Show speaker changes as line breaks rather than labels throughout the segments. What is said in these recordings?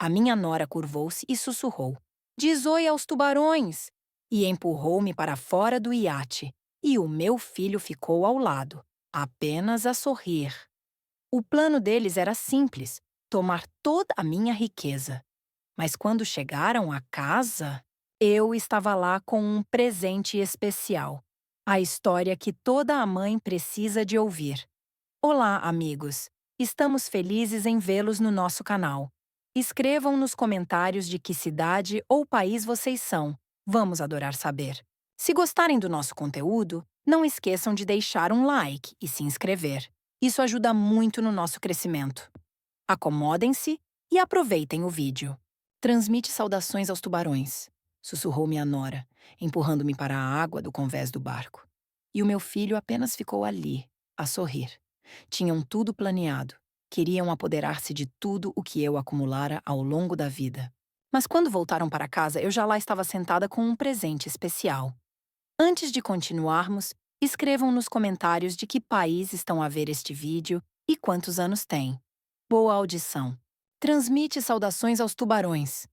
A minha nora curvou-se e sussurrou: "Diz oi aos tubarões!" E empurrou-me para fora do iate. E o meu filho ficou ao lado, apenas a sorrir. O plano deles era simples: tomar toda a minha riqueza. Mas quando chegaram à casa, eu estava lá com um presente especial. A história que toda a mãe precisa de ouvir. Olá, amigos! Estamos felizes em vê-los no nosso canal. Escrevam nos comentários de que cidade ou país vocês são. Vamos adorar saber. Se gostarem do nosso conteúdo, não esqueçam de deixar um like e se inscrever. Isso ajuda muito no nosso crescimento. Acomodem-se e aproveitem o vídeo. Transmite saudações aos tubarões, sussurrou minha nora, empurrando-me para a água do convés do barco. E o meu filho apenas ficou ali, a sorrir. Tinham tudo planeado. Queriam apoderar-se de tudo o que eu acumulara ao longo da vida. Mas quando voltaram para casa, eu já lá estava sentada com um presente especial. Antes de continuarmos, escrevam nos comentários de que país estão a ver este vídeo e quantos anos têm. Boa audição. Transmite saudações aos tubarões.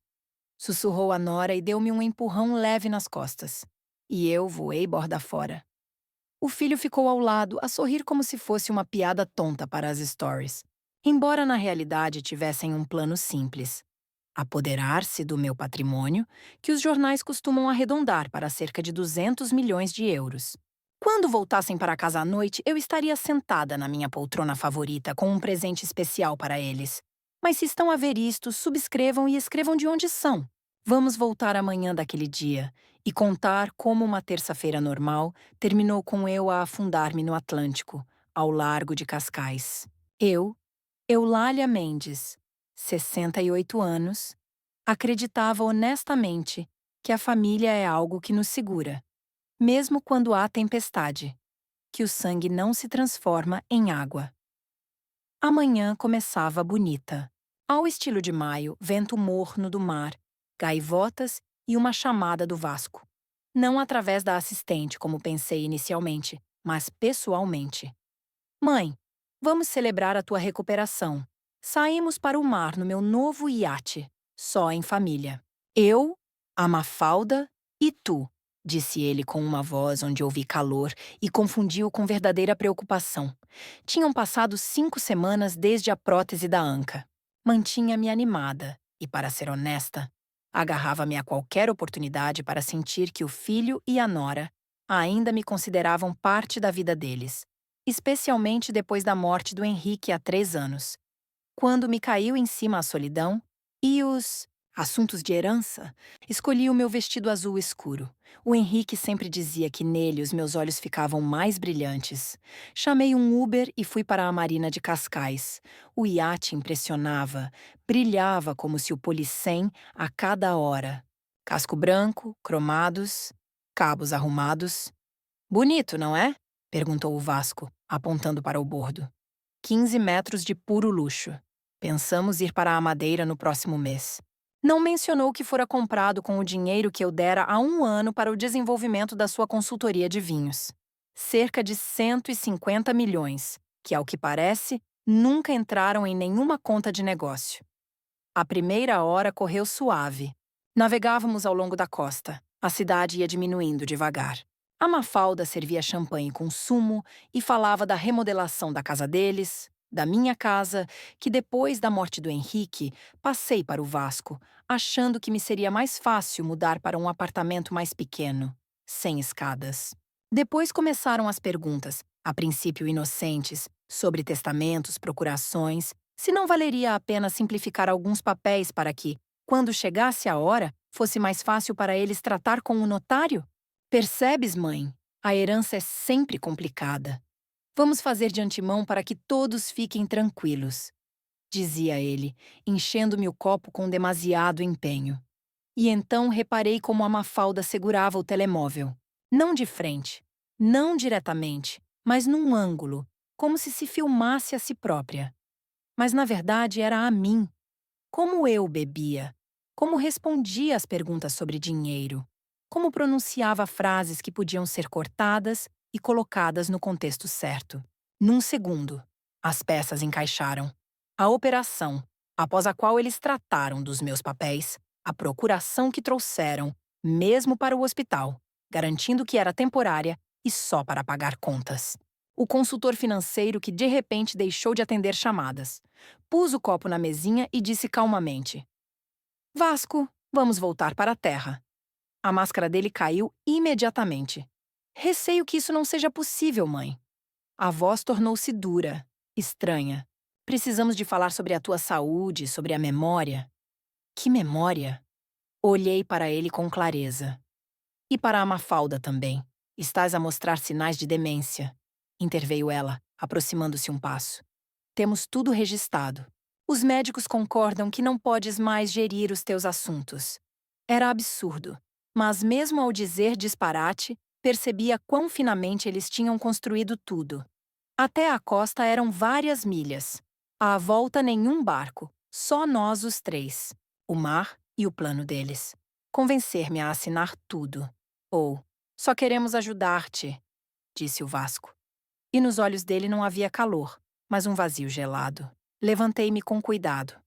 Sussurrou a nora e deu-me um empurrão leve nas costas. E eu voei borda fora. O filho ficou ao lado, a sorrir como se fosse uma piada tonta para as stories. Embora na realidade tivessem um plano simples: apoderar-se do meu patrimônio, que os jornais costumam arredondar para cerca de 200 milhões de euros. Quando voltassem para casa à noite, eu estaria sentada na minha poltrona favorita com um presente especial para eles. Mas se estão a ver isto, subscrevam e escrevam de onde são. Vamos voltar amanhã daquele dia e contar como uma terça-feira normal terminou com eu a afundar-me no Atlântico, ao largo de Cascais. Eu, Eulália Mendes, 68 anos, acreditava honestamente que a família é algo que nos segura, mesmo quando há tempestade, que o sangue não se transforma em água. A manhã começava bonita. Ao estilo de maio, vento morno do mar, gaivotas e uma chamada do Vasco. Não através da assistente, como pensei inicialmente, mas pessoalmente. Mãe, vamos celebrar a tua recuperação. Saímos para o mar no meu novo iate, só em família. Eu, a Mafalda e tu, disse ele com uma voz onde ouvi calor e confundi-o com verdadeira preocupação. Tinham passado 5 semanas desde a prótese da anca. Mantinha-me animada e, para ser honesta, agarrava-me a qualquer oportunidade para sentir que o filho e a nora ainda me consideravam parte da vida deles, especialmente depois da morte do Henrique há 3 anos. Quando me caiu em cima a solidão e os assuntos de herança, escolhi o meu vestido azul escuro. O Henrique sempre dizia que nele os meus olhos ficavam mais brilhantes. Chamei um Uber e fui para a marina de Cascais. O iate impressionava, brilhava como se o polissem a cada hora. Casco branco, cromados, cabos arrumados. Bonito, não é? Perguntou o Vasco, apontando para o bordo. 15 metros de puro luxo. Pensamos ir para a Madeira no próximo mês. Não mencionou que fora comprado com o dinheiro que eu dera há 1 ano para o desenvolvimento da sua consultoria de vinhos. Cerca de 150 milhões, que, ao que parece, nunca entraram em nenhuma conta de negócio. A primeira hora correu suave. Navegávamos ao longo da costa. A cidade ia diminuindo devagar. A Mafalda servia champanhe com sumo e falava da remodelação da casa deles, da minha casa, que depois da morte do Henrique, passei para o Vasco, achando que me seria mais fácil mudar para um apartamento mais pequeno, sem escadas. Depois começaram as perguntas, a princípio inocentes, sobre testamentos, procurações, se não valeria a pena simplificar alguns papéis para que, quando chegasse a hora, fosse mais fácil para eles tratar com o notário? Percebes, mãe? A herança é sempre complicada. Vamos fazer de antemão para que todos fiquem tranquilos, dizia ele, enchendo-me o copo com demasiado empenho. E então reparei como a Mafalda segurava o telemóvel. Não de frente, não diretamente, mas num ângulo, como se filmasse a si própria. Mas na verdade era a mim. Como eu bebia, como respondia às perguntas sobre dinheiro, como pronunciava frases que podiam ser cortadas e colocadas no contexto certo. Num segundo, as peças encaixaram. A operação, após a qual eles trataram dos meus papéis, a procuração que trouxeram, mesmo para o hospital, garantindo que era temporária e só para pagar contas. O consultor financeiro que de repente deixou de atender chamadas. Pus o copo na mesinha e disse calmamente: Vasco, vamos voltar para a terra. A máscara dele caiu imediatamente. Receio que isso não seja possível, mãe. A voz tornou-se dura, estranha. Precisamos de falar sobre a tua saúde, sobre a memória. Que memória? Olhei para ele com clareza. E para a Mafalda também. Estás a mostrar sinais de demência. Interveio ela, aproximando-se um passo. Temos tudo registrado. Os médicos concordam que não podes mais gerir os teus assuntos. Era absurdo, mas mesmo ao dizer disparate, percebia quão finamente eles tinham construído tudo. Até a costa eram várias milhas. À volta nenhum barco, só nós os três. O mar e o plano deles. Convencer-me a assinar tudo. Ou, só queremos ajudar-te, disse o Vasco. E nos olhos dele não havia calor, mas um vazio gelado. Levantei-me com cuidado.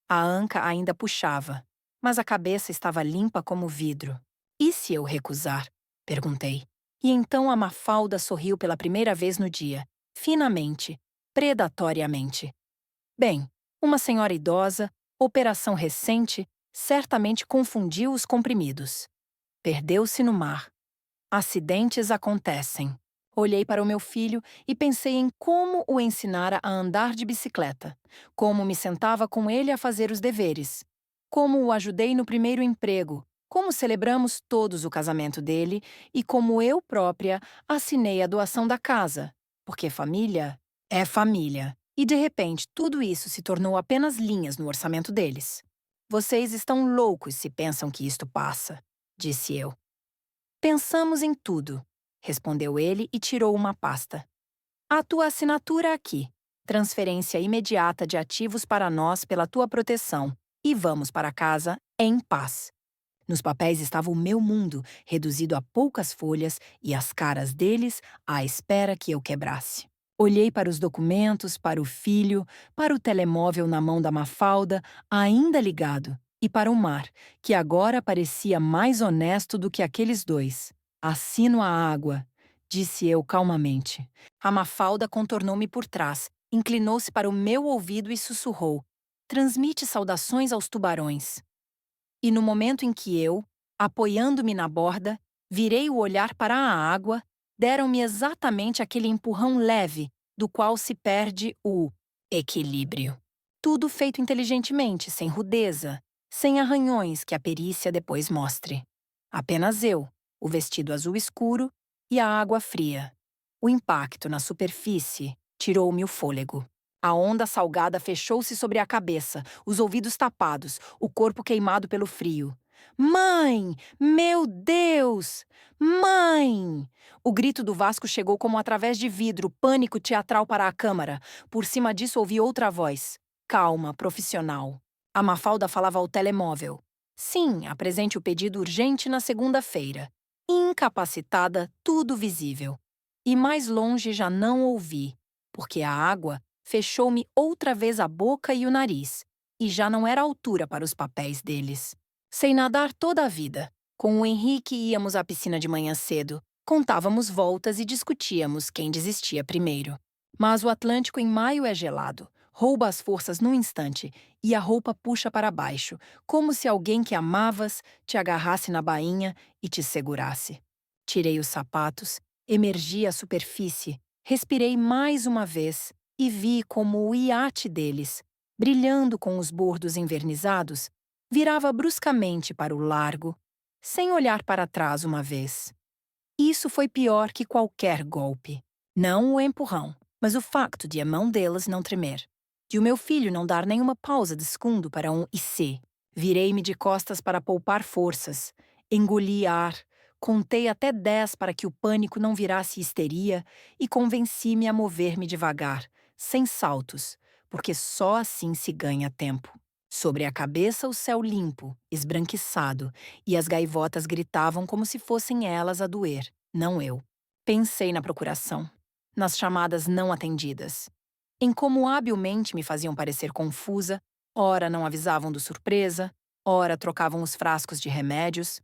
A anca ainda puxava, mas a cabeça estava limpa como vidro. E se eu recusar? Perguntei. E então a Mafalda sorriu pela primeira vez no dia, finamente, predatoriamente. Bem, uma senhora idosa, operação recente, certamente confundiu os comprimidos. Perdeu-se no mar. Acidentes acontecem. Olhei para o meu filho e pensei em como o ensinara a andar de bicicleta, como me sentava com ele a fazer os deveres, como o ajudei no primeiro emprego, como celebramos todos o casamento dele e como eu própria assinei a doação da casa, porque família é família. E de repente tudo isso se tornou apenas linhas no orçamento deles. Vocês estão loucos se pensam que isto passa, disse eu. Pensamos em tudo, respondeu ele e tirou uma pasta. A tua assinatura aqui. Transferência imediata de ativos para nós pela tua proteção. E vamos para casa em paz. Nos papéis estava o meu mundo, reduzido a poucas folhas e as caras deles à espera que eu quebrasse. Olhei para os documentos, para o filho, para o telemóvel na mão da Mafalda, ainda ligado, e para o mar, que agora parecia mais honesto do que aqueles dois. Assino a água, disse eu calmamente. A Mafalda contornou-me por trás, inclinou-se para o meu ouvido e sussurrou: Transmite saudações aos tubarões. E no momento em que eu, apoiando-me na borda, virei o olhar para a água, deram-me exatamente aquele empurrão leve do qual se perde o equilíbrio. Tudo feito inteligentemente, sem rudeza, sem arranhões que a perícia depois mostre. Apenas eu, o vestido azul escuro e a água fria. O impacto na superfície tirou-me o fôlego. A onda salgada fechou-se sobre a cabeça, os ouvidos tapados, o corpo queimado pelo frio. Mãe! Meu Deus! Mãe! O grito do Vasco chegou como através de vidro, pânico teatral para a câmara. Por cima disso ouvi outra voz. Calma, profissional. A Mafalda falava ao telemóvel. Sim, apresente o pedido urgente na segunda-feira. Incapacitada, tudo visível. E mais longe já não ouvi, porque a água fechou-me outra vez a boca e o nariz, e já não era altura para os papéis deles. Sei nadar toda a vida. Com o Henrique íamos à piscina de manhã cedo, contávamos voltas e discutíamos quem desistia primeiro. Mas o Atlântico em maio é gelado, rouba as forças num instante e a roupa puxa para baixo, como se alguém que amavas te agarrasse na bainha e te segurasse. Tirei os sapatos, emergi à superfície, respirei mais uma vez e vi como o iate deles, brilhando com os bordos envernizados, virava bruscamente para o largo, sem olhar para trás uma vez. Isso foi pior que qualquer golpe. Não o empurrão, mas o facto de a mão deles não tremer. De o meu filho não dar nenhuma pausa de segundo para um IC. Virei-me de costas para poupar forças. Engoli ar, contei até 10 para que o pânico não virasse histeria e convenci-me a mover-me devagar, sem saltos, porque só assim se ganha tempo. Sobre a cabeça o céu limpo, esbranquiçado, e as gaivotas gritavam como se fossem elas a doer, não eu. Pensei na procuração, nas chamadas não atendidas, em como habilmente me faziam parecer confusa, Ora não avisavam do surpresa, ora trocavam os frascos de remédios,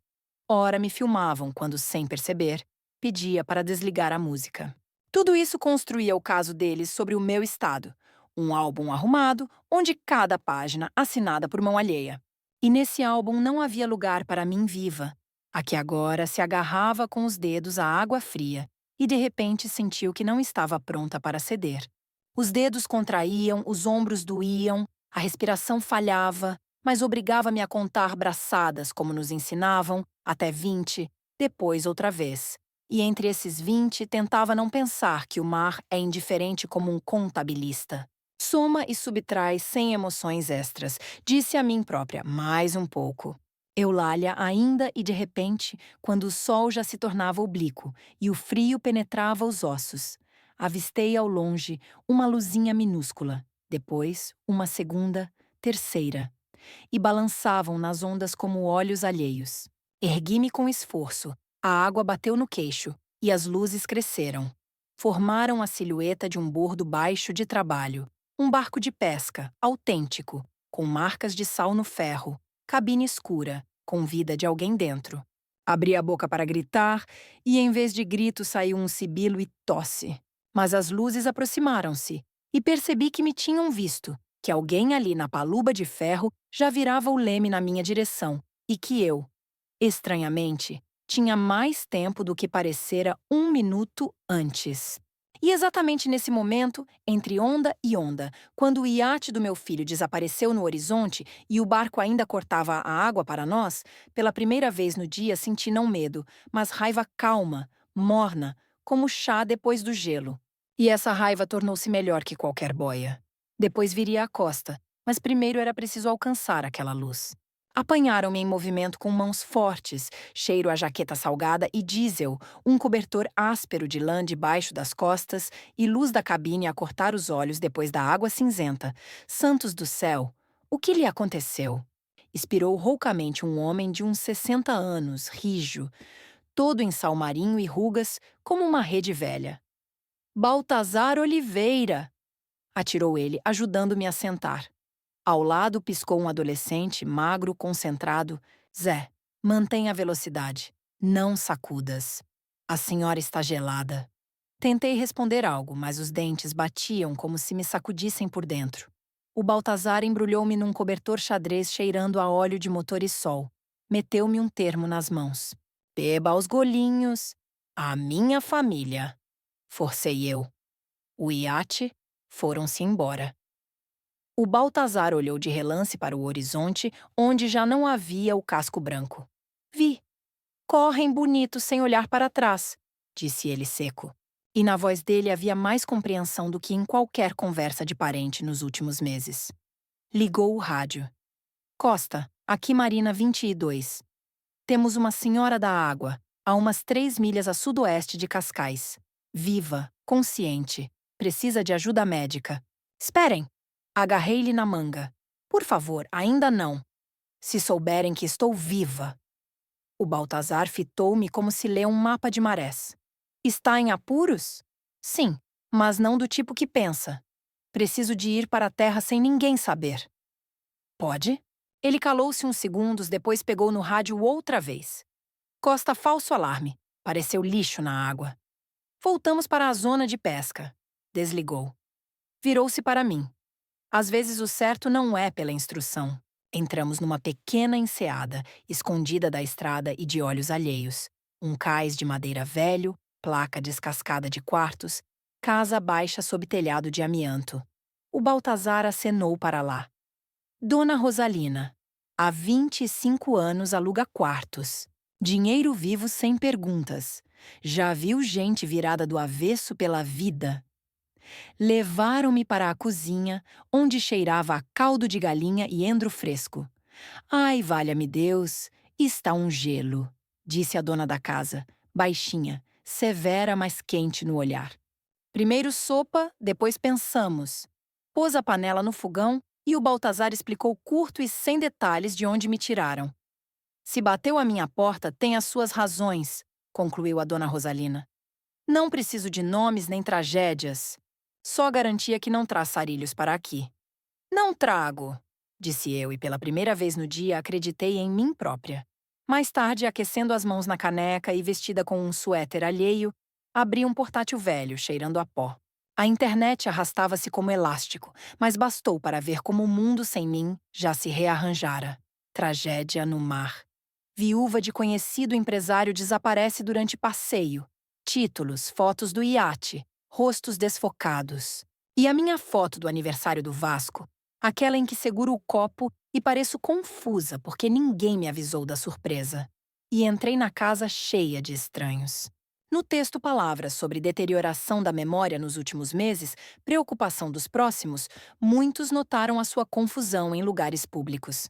ora me filmavam quando, sem perceber, pedia para desligar a música. Tudo isso construía o caso deles sobre o meu estado, um álbum arrumado, onde cada página assinada por mão alheia. E nesse álbum não havia lugar para mim viva, a que agora se agarrava com os dedos à água fria e de repente sentiu que não estava pronta para ceder. Os dedos contraíam, os ombros doíam, a respiração falhava, mas obrigava-me a contar braçadas, como nos ensinavam, até 20, depois outra vez. E entre esses 20, tentava não pensar que o mar é indiferente como um contabilista. Soma e subtrai sem emoções extras, disse a mim própria, mais um pouco. Eulália ainda e de repente, quando o sol já se tornava oblíquo e o frio penetrava os ossos, avistei ao longe uma luzinha minúscula, depois uma segunda, terceira, e balançavam nas ondas como olhos alheios. Ergui-me com esforço, a água bateu no queixo e as luzes cresceram. Formaram a silhueta de um bordo baixo de trabalho, um barco de pesca, autêntico, com marcas de sal no ferro, cabine escura, com vida de alguém dentro. Abri a boca para gritar e, em vez de grito, saiu um sibilo e tosse. Mas as luzes aproximaram-se e percebi que me tinham visto, que alguém ali na paluba de ferro já virava o leme na minha direção e que eu, estranhamente, tinha mais tempo do que parecera 1 minuto antes. E exatamente nesse momento, entre onda e onda, quando o iate do meu filho desapareceu no horizonte e o barco ainda cortava a água para nós, pela primeira vez no dia senti não medo, mas raiva calma, morna, como chá depois do gelo. E essa raiva tornou-se melhor que qualquer boia. Depois viria a costa, mas primeiro era preciso alcançar aquela luz. Apanharam-me em movimento com mãos fortes, cheiro a jaqueta salgada e diesel, um cobertor áspero de lã debaixo das costas e luz da cabine a cortar os olhos depois da água cinzenta. Santos do céu! O que lhe aconteceu? Expirou roucamente um homem de uns 60 anos, rijo, todo em salmarinho e rugas, como uma rede velha. Baltazar Oliveira! Atirou ele, ajudando-me a sentar. Ao lado piscou um adolescente, magro, concentrado. Zé, mantenha a velocidade. Não sacudas. A senhora está gelada. Tentei responder algo, mas os dentes batiam como se me sacudissem por dentro. O Baltazar embrulhou-me num cobertor xadrez cheirando a óleo de motor e sol. Meteu-me um termo nas mãos. Beba aos golinhos. A minha família. Forcei eu. O iate foram-se embora. O Baltazar olhou de relance para o horizonte, onde já não havia o casco branco. Vi. Correm bonito sem olhar para trás, disse ele seco. E na voz dele havia mais compreensão do que em qualquer conversa de parente nos últimos meses. Ligou o rádio. Costa, aqui Marina 22. Temos uma senhora da água, a umas 3 milhas a sudoeste de Cascais. Viva, consciente. Precisa de ajuda médica. Esperem! Agarrei-lhe na manga. Por favor, ainda não. Se souberem que estou viva. O Baltazar fitou-me como se lê um mapa de marés. Está em apuros? Sim, mas não do tipo que pensa. Preciso de ir para a terra sem ninguém saber. Pode? Ele calou-se uns segundos, depois pegou no rádio outra vez. Costa falso alarme. Pareceu lixo na água. Voltamos para a zona de pesca. Desligou. Virou-se para mim. Às vezes o certo não é pela instrução. Entramos numa pequena enseada, escondida da estrada e de olhos alheios. Um cais de madeira velho, placa descascada de quartos, casa baixa sob telhado de amianto. O Baltazar acenou para lá. Dona Rosalina, há 25 anos aluga quartos. Dinheiro vivo sem perguntas. Já viu gente virada do avesso pela vida? Levaram-me para a cozinha, onde cheirava a caldo de galinha e endro fresco. Ai, valha-me Deus, está um gelo, disse a dona da casa, baixinha, severa, mas quente no olhar. Primeiro sopa, depois pensamos. Pôs a panela no fogão e o Baltazar explicou curto e sem detalhes de onde me tiraram. Se bateu à minha porta, tem as suas razões, concluiu a dona Rosalina. Não preciso de nomes nem tragédias. Só garantia que não traz sarilhos para aqui. Não trago. disse eu, e pela primeira vez no dia acreditei em mim própria. Mais tarde, aquecendo as mãos na caneca e vestida com um suéter alheio, abri um portátil velho, cheirando a pó. A internet arrastava-se como elástico, mas bastou para ver como o mundo sem mim já se rearranjara. Tragédia no mar. Viúva de conhecido empresário desaparece durante passeio. Títulos, fotos do iate, rostos desfocados. E a minha foto do aniversário do Vasco, aquela em que seguro o copo e pareço confusa porque ninguém me avisou da surpresa. E entrei na casa cheia de estranhos. No texto palavras sobre deterioração da memória nos últimos meses, preocupação dos próximos, muitos notaram a sua confusão em lugares públicos.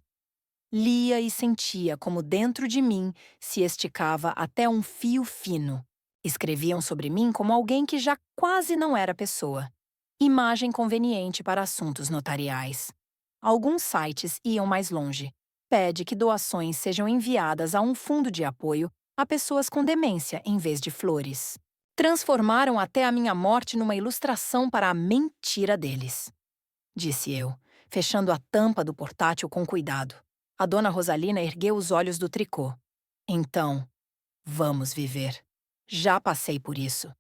Lia e sentia como dentro de mim se esticava até um fio fino. Escreviam sobre mim como alguém que já quase não era pessoa. Imagem conveniente para assuntos notariais. Alguns sites iam mais longe. Pede que doações sejam enviadas a um fundo de apoio a pessoas com demência em vez de flores. Transformaram até a minha morte numa ilustração para a mentira deles. Disse eu, fechando a tampa do portátil com cuidado. A dona Rosalina ergueu os olhos do tricô. Então, vamos viver. Já passei por isso.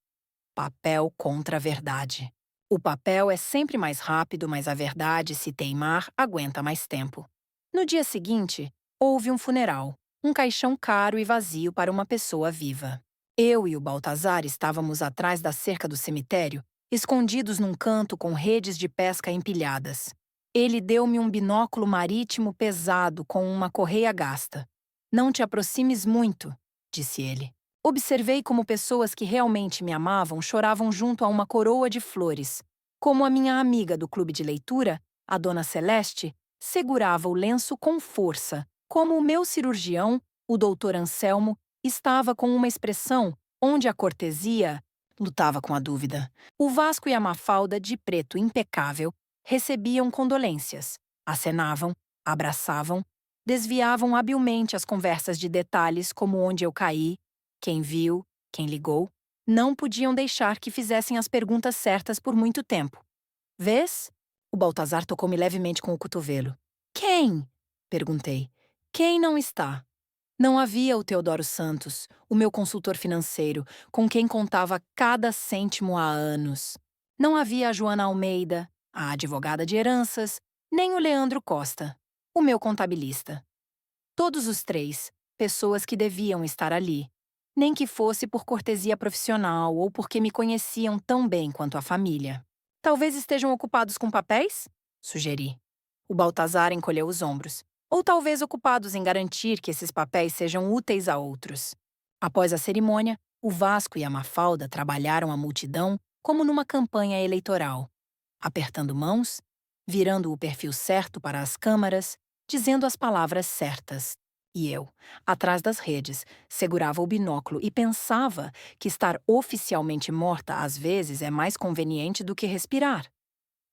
Papel contra a verdade. O papel é sempre mais rápido, mas a verdade, se teimar, aguenta mais tempo. No dia seguinte, houve um funeral, um caixão caro e vazio para uma pessoa viva. Eu e o Baltazar estávamos atrás da cerca do cemitério, escondidos num canto com redes de pesca empilhadas. Ele deu-me um binóculo marítimo pesado com uma correia gasta. Não te aproximes muito, disse ele. Observei como pessoas que realmente me amavam choravam junto a uma coroa de flores. Como a minha amiga do clube de leitura, a Dona Celeste, segurava o lenço com força, como o meu cirurgião, o Dr. Anselmo, estava com uma expressão onde a cortesia lutava com a dúvida. O Vasco e a Mafalda, de preto impecável, recebiam condolências, acenavam, abraçavam, desviavam habilmente as conversas de detalhes como onde eu caí, quem viu, quem ligou. Não podiam deixar que fizessem as perguntas certas por muito tempo. Vês? O Baltazar tocou-me levemente com o cotovelo. Quem? Perguntei. Quem não está? Não havia o Teodoro Santos, o meu consultor financeiro, com quem contava cada cêntimo há anos. Não havia a Joana Almeida, a advogada de heranças, nem o Leandro Costa, o meu contabilista. Todos os três, pessoas que deviam estar ali, nem que fosse por cortesia profissional ou porque me conheciam tão bem quanto a família. Talvez estejam ocupados com papéis? Sugeri. O Baltazar encolheu os ombros. Ou talvez ocupados em garantir que esses papéis sejam úteis a outros. Após a cerimônia, o Vasco e a Mafalda trabalharam a multidão como numa campanha eleitoral, apertando mãos, virando o perfil certo para as câmaras, dizendo as palavras certas. E eu, atrás das redes, segurava o binóculo e pensava que estar oficialmente morta às vezes é mais conveniente do que respirar.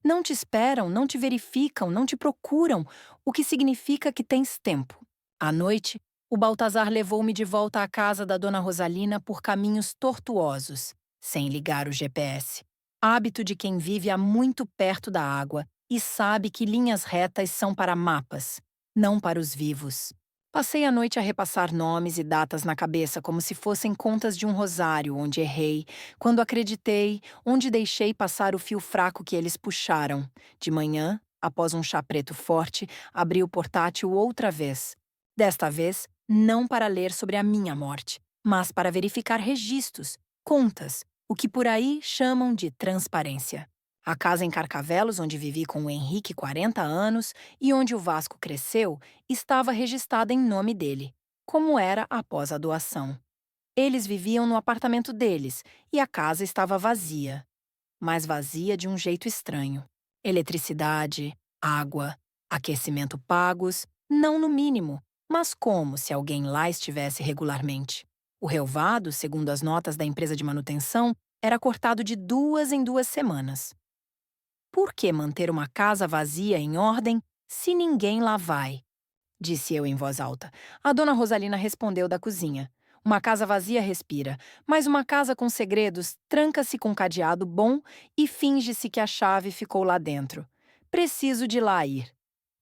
Não te esperam, não te verificam, não te procuram, o que significa que tens tempo. À noite, o Baltazar levou-me de volta à casa da dona Rosalina por caminhos tortuosos, sem ligar o GPS. Hábito de quem vive há muito perto da água e sabe que linhas retas são para mapas, não para os vivos. Passei a noite a repassar nomes e datas na cabeça como se fossem contas de um rosário onde errei, quando acreditei, onde deixei passar o fio fraco que eles puxaram. De manhã, após um chá preto forte, abri o portátil outra vez. Desta vez, não para ler sobre a minha morte, mas para verificar registros, contas, o que por aí chamam de transparência. A casa em Carcavelos, onde vivi com o Henrique 40 anos e onde o Vasco cresceu, estava registrada em nome dele, como era após a doação. Eles viviam no apartamento deles e a casa estava vazia, mas vazia de um jeito estranho. Eletricidade, água, aquecimento pagos, não no mínimo, mas como se alguém lá estivesse regularmente. O relvado, segundo as notas da empresa de manutenção, era cortado de 2 em 2 semanas. Por que manter uma casa vazia em ordem se ninguém lá vai? Disse eu em voz alta. A dona Rosalina respondeu da cozinha. Uma casa vazia respira, mas uma casa com segredos tranca-se com cadeado bom e finge-se que a chave ficou lá dentro. Preciso de lá ir.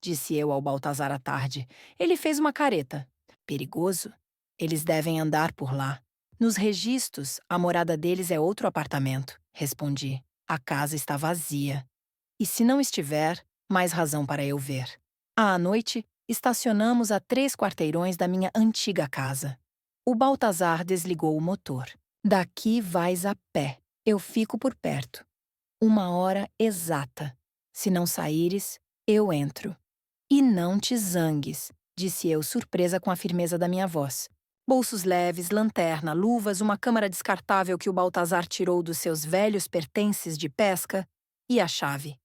disse eu ao Baltazar à tarde. Ele fez uma careta. Perigoso? Eles devem andar por lá. Nos registros, a morada deles é outro apartamento, respondi. A casa está vazia. E se não estiver, mais razão para eu ver. À noite, estacionamos a 3 quarteirões da minha antiga casa. O Baltazar desligou o motor. Daqui vais a pé. Eu fico por perto. 1 hora exata. Se não saíres, eu entro. E não te zangues, disse eu, surpresa com a firmeza da minha voz. Bolsos leves, lanterna, luvas, uma câmara descartável que o Baltazar tirou dos seus velhos pertences de pesca e a chave.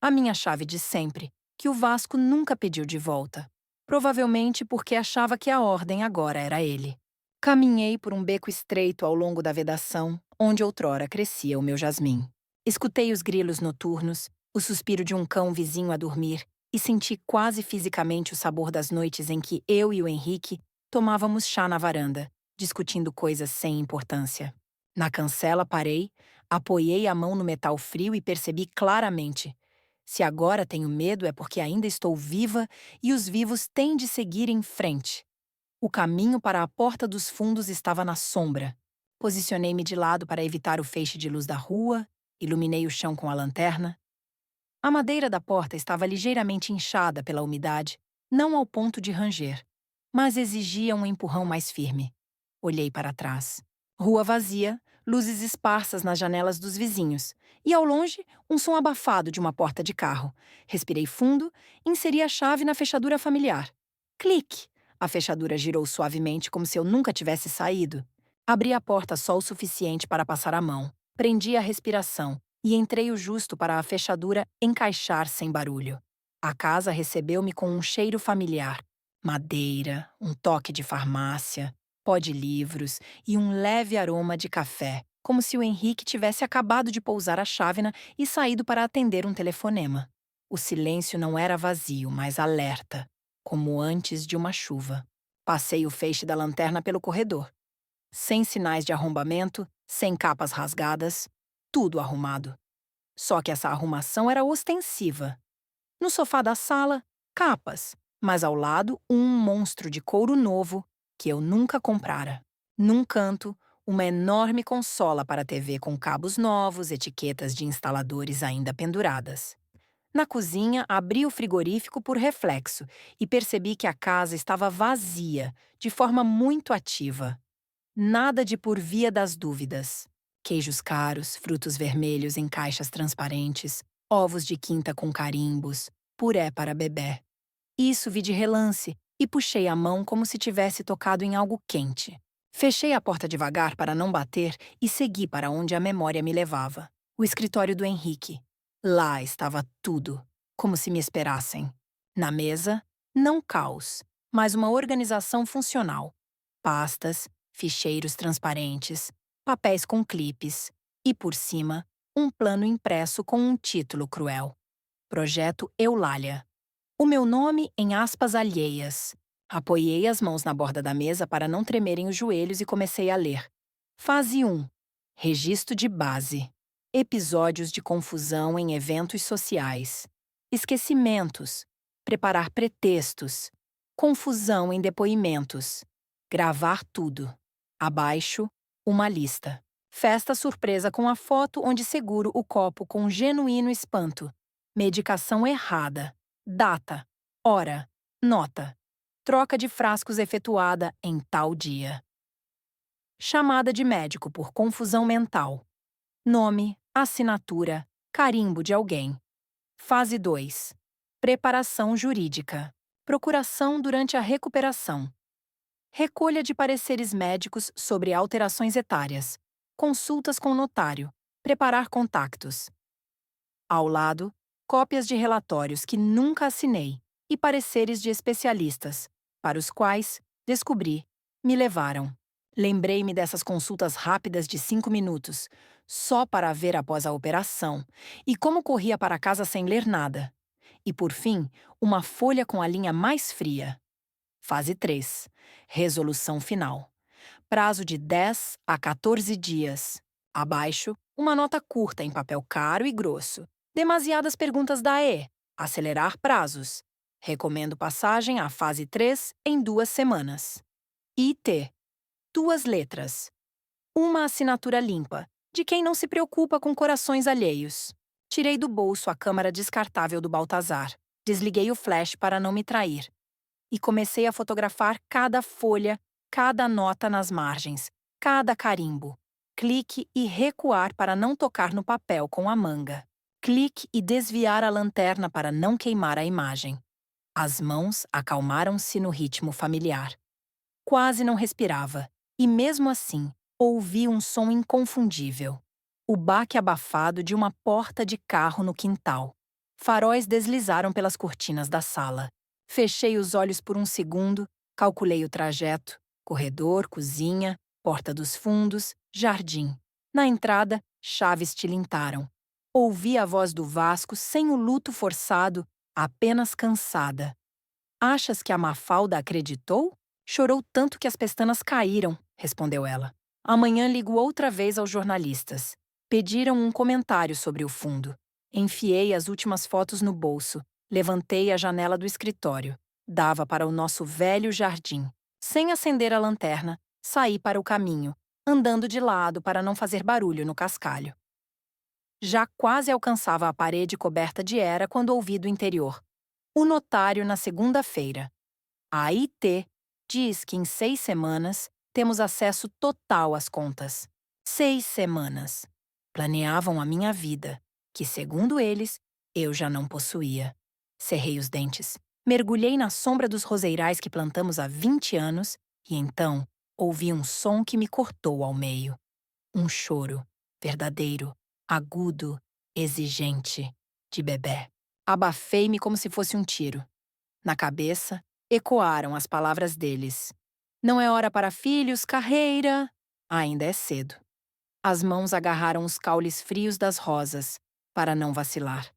A minha chave de sempre, que o Vasco nunca pediu de volta. Provavelmente porque achava que a ordem agora era ele. Caminhei por um beco estreito ao longo da vedação, onde outrora crescia o meu jasmim. Escutei os grilos noturnos, o suspiro de um cão vizinho a dormir e senti quase fisicamente o sabor das noites em que eu e o Henrique tomávamos chá na varanda, discutindo coisas sem importância. Na cancela parei, apoiei a mão no metal frio e percebi claramente: se agora tenho medo é porque ainda estou viva e os vivos têm de seguir em frente. O caminho para a porta dos fundos estava na sombra. Posicionei-me de lado para evitar o feixe de luz da rua, iluminei o chão com a lanterna. A madeira da porta estava ligeiramente inchada pela umidade, não ao ponto de ranger, mas exigia um empurrão mais firme. Olhei para trás. Rua vazia, luzes esparsas nas janelas dos vizinhos, e ao longe, um som abafado de uma porta de carro. Respirei fundo, inseri a chave na fechadura familiar. Clique! A fechadura girou suavemente como se eu nunca tivesse saído. Abri a porta só o suficiente para passar a mão. Prendi a respiração e entrei o justo para a fechadura encaixar sem barulho. A casa recebeu-me com um cheiro familiar. Madeira, um toque de farmácia, pó de livros e um leve aroma de café, como se o Henrique tivesse acabado de pousar a chávena e saído para atender um telefonema. O silêncio não era vazio, mas alerta, como antes de uma chuva. Passei o feixe da lanterna pelo corredor. Sem sinais de arrombamento, sem capas rasgadas, tudo arrumado. Só que essa arrumação era ostensiva. No sofá da sala, capas, mas ao lado um monstro de couro novo que eu nunca comprara. Num canto, uma enorme consola para TV com cabos novos, etiquetas de instaladores ainda penduradas. Na cozinha, abri o frigorífico por reflexo e percebi que a casa estava vazia, de forma muito ativa. Nada de por via das dúvidas. Queijos caros, frutos vermelhos em caixas transparentes, ovos de quinta com carimbos, puré para bebê. Isso vi de relance e puxei a mão como se tivesse tocado em algo quente. Fechei a porta devagar para não bater e segui para onde a memória me levava. O escritório do Henrique. Lá estava tudo, como se me esperassem. Na mesa, não caos, mas uma organização funcional. Pastas, ficheiros transparentes, papéis com clipes e, por cima, um plano impresso com um título cruel. Projeto Eulália. O meu nome em aspas alheias. Apoiei as mãos na borda da mesa para não tremerem os joelhos e comecei a ler. Fase 1. Registro de base. Episódios de confusão em eventos sociais. Esquecimentos. Preparar pretextos. Confusão em depoimentos. Gravar tudo. Abaixo, uma lista. Festa surpresa com a foto onde seguro o copo com genuíno espanto. Medicação errada. Data. Hora. Nota. Troca de frascos efetuada em tal dia. Chamada de médico por confusão mental. Nome, assinatura, carimbo de alguém. Fase 2. Preparação jurídica. Procuração durante a recuperação. Recolha de pareceres médicos sobre alterações etárias. Consultas com notário. Preparar contactos. Ao lado, cópias de relatórios que nunca assinei e pareceres de especialistas, para os quais, descobri, me levaram. Lembrei-me dessas consultas rápidas de 5 minutos, só para ver após a operação, e como corria para casa sem ler nada. E, por fim, uma folha com a linha mais fria. Fase 3. Resolução final. Prazo de 10 a 14 dias. Abaixo, uma nota curta em papel caro e grosso. Demasiadas perguntas da E. Acelerar prazos. Recomendo passagem à fase 3 em 2 semanas. IT. 2 letras. Uma assinatura limpa, de quem não se preocupa com corações alheios. Tirei do bolso a câmara descartável do Baltazar. Desliguei o flash para não me trair. E comecei a fotografar cada folha, cada nota nas margens, cada carimbo. Clique e recuar para não tocar no papel com a manga. Clique e desviar a lanterna para não queimar a imagem. As mãos acalmaram-se no ritmo familiar. Quase não respirava, e mesmo assim, ouvi um som inconfundível. O baque abafado de uma porta de carro no quintal. Faróis deslizaram pelas cortinas da sala. Fechei os olhos por um segundo, calculei o trajeto: corredor, cozinha, porta dos fundos, jardim. Na entrada, chaves tilintaram. Ouvi a voz do Vasco sem o luto forçado, apenas cansada. Achas que a Mafalda acreditou? Chorou tanto que as pestanas caíram, respondeu ela. Amanhã ligo outra vez aos jornalistas. Pediram um comentário sobre o fundo. Enfiei as últimas fotos no bolso. Levantei a janela do escritório. Dava para o nosso velho jardim. Sem acender a lanterna, saí para o caminho, andando de lado para não fazer barulho no cascalho. Já quase alcançava a parede coberta de era quando ouvi do interior: o notário na segunda-feira. A IT diz que em 6 semanas temos acesso total às contas. 6 semanas. Planeavam a minha vida, que, segundo eles, eu já não possuía. Cerrei os dentes, mergulhei na sombra dos roseirais que plantamos há 20 anos e então ouvi um som que me cortou ao meio. Um choro, verdadeiro, agudo, exigente, de bebé. Abafei-me como se fosse um tiro. Na cabeça, ecoaram as palavras deles. Não é hora para filhos, carreira. Ainda é cedo. As mãos agarraram os caules frios das rosas, para não vacilar.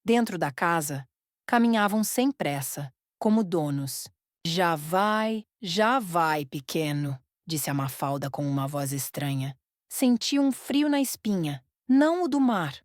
Dentro da casa, caminhavam sem pressa, como donos. Já vai, pequeno, disse a Mafalda com uma voz estranha. Senti um frio na espinha, não o do mar.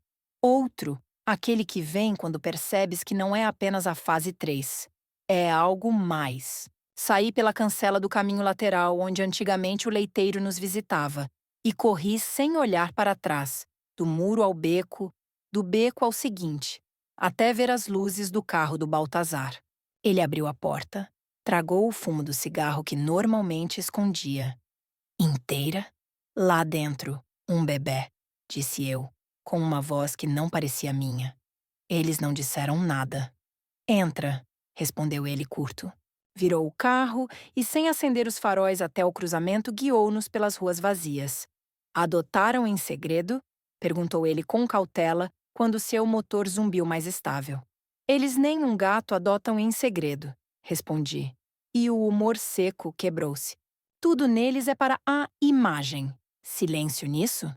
Outro, aquele que vem quando percebes que não é apenas a fase 3. É algo mais. Saí pela cancela do caminho lateral onde antigamente o leiteiro nos visitava e corri sem olhar para trás, do muro ao beco, do beco ao seguinte, até ver as luzes do carro do Baltazar. Ele abriu a porta, tragou o fumo do cigarro que normalmente escondia. Inteira? Lá dentro, um bebé, disse eu, com uma voz que não parecia minha. Eles não disseram nada. Entra, respondeu ele curto. Virou o carro e, sem acender os faróis até o cruzamento, guiou-nos pelas ruas vazias. Adotaram em segredo? Perguntou ele com cautela, quando seu motor zumbiu mais estável. Eles nem um gato adotam em segredo, respondi. E o humor seco quebrou-se. Tudo neles é para a imagem. Silêncio nisso?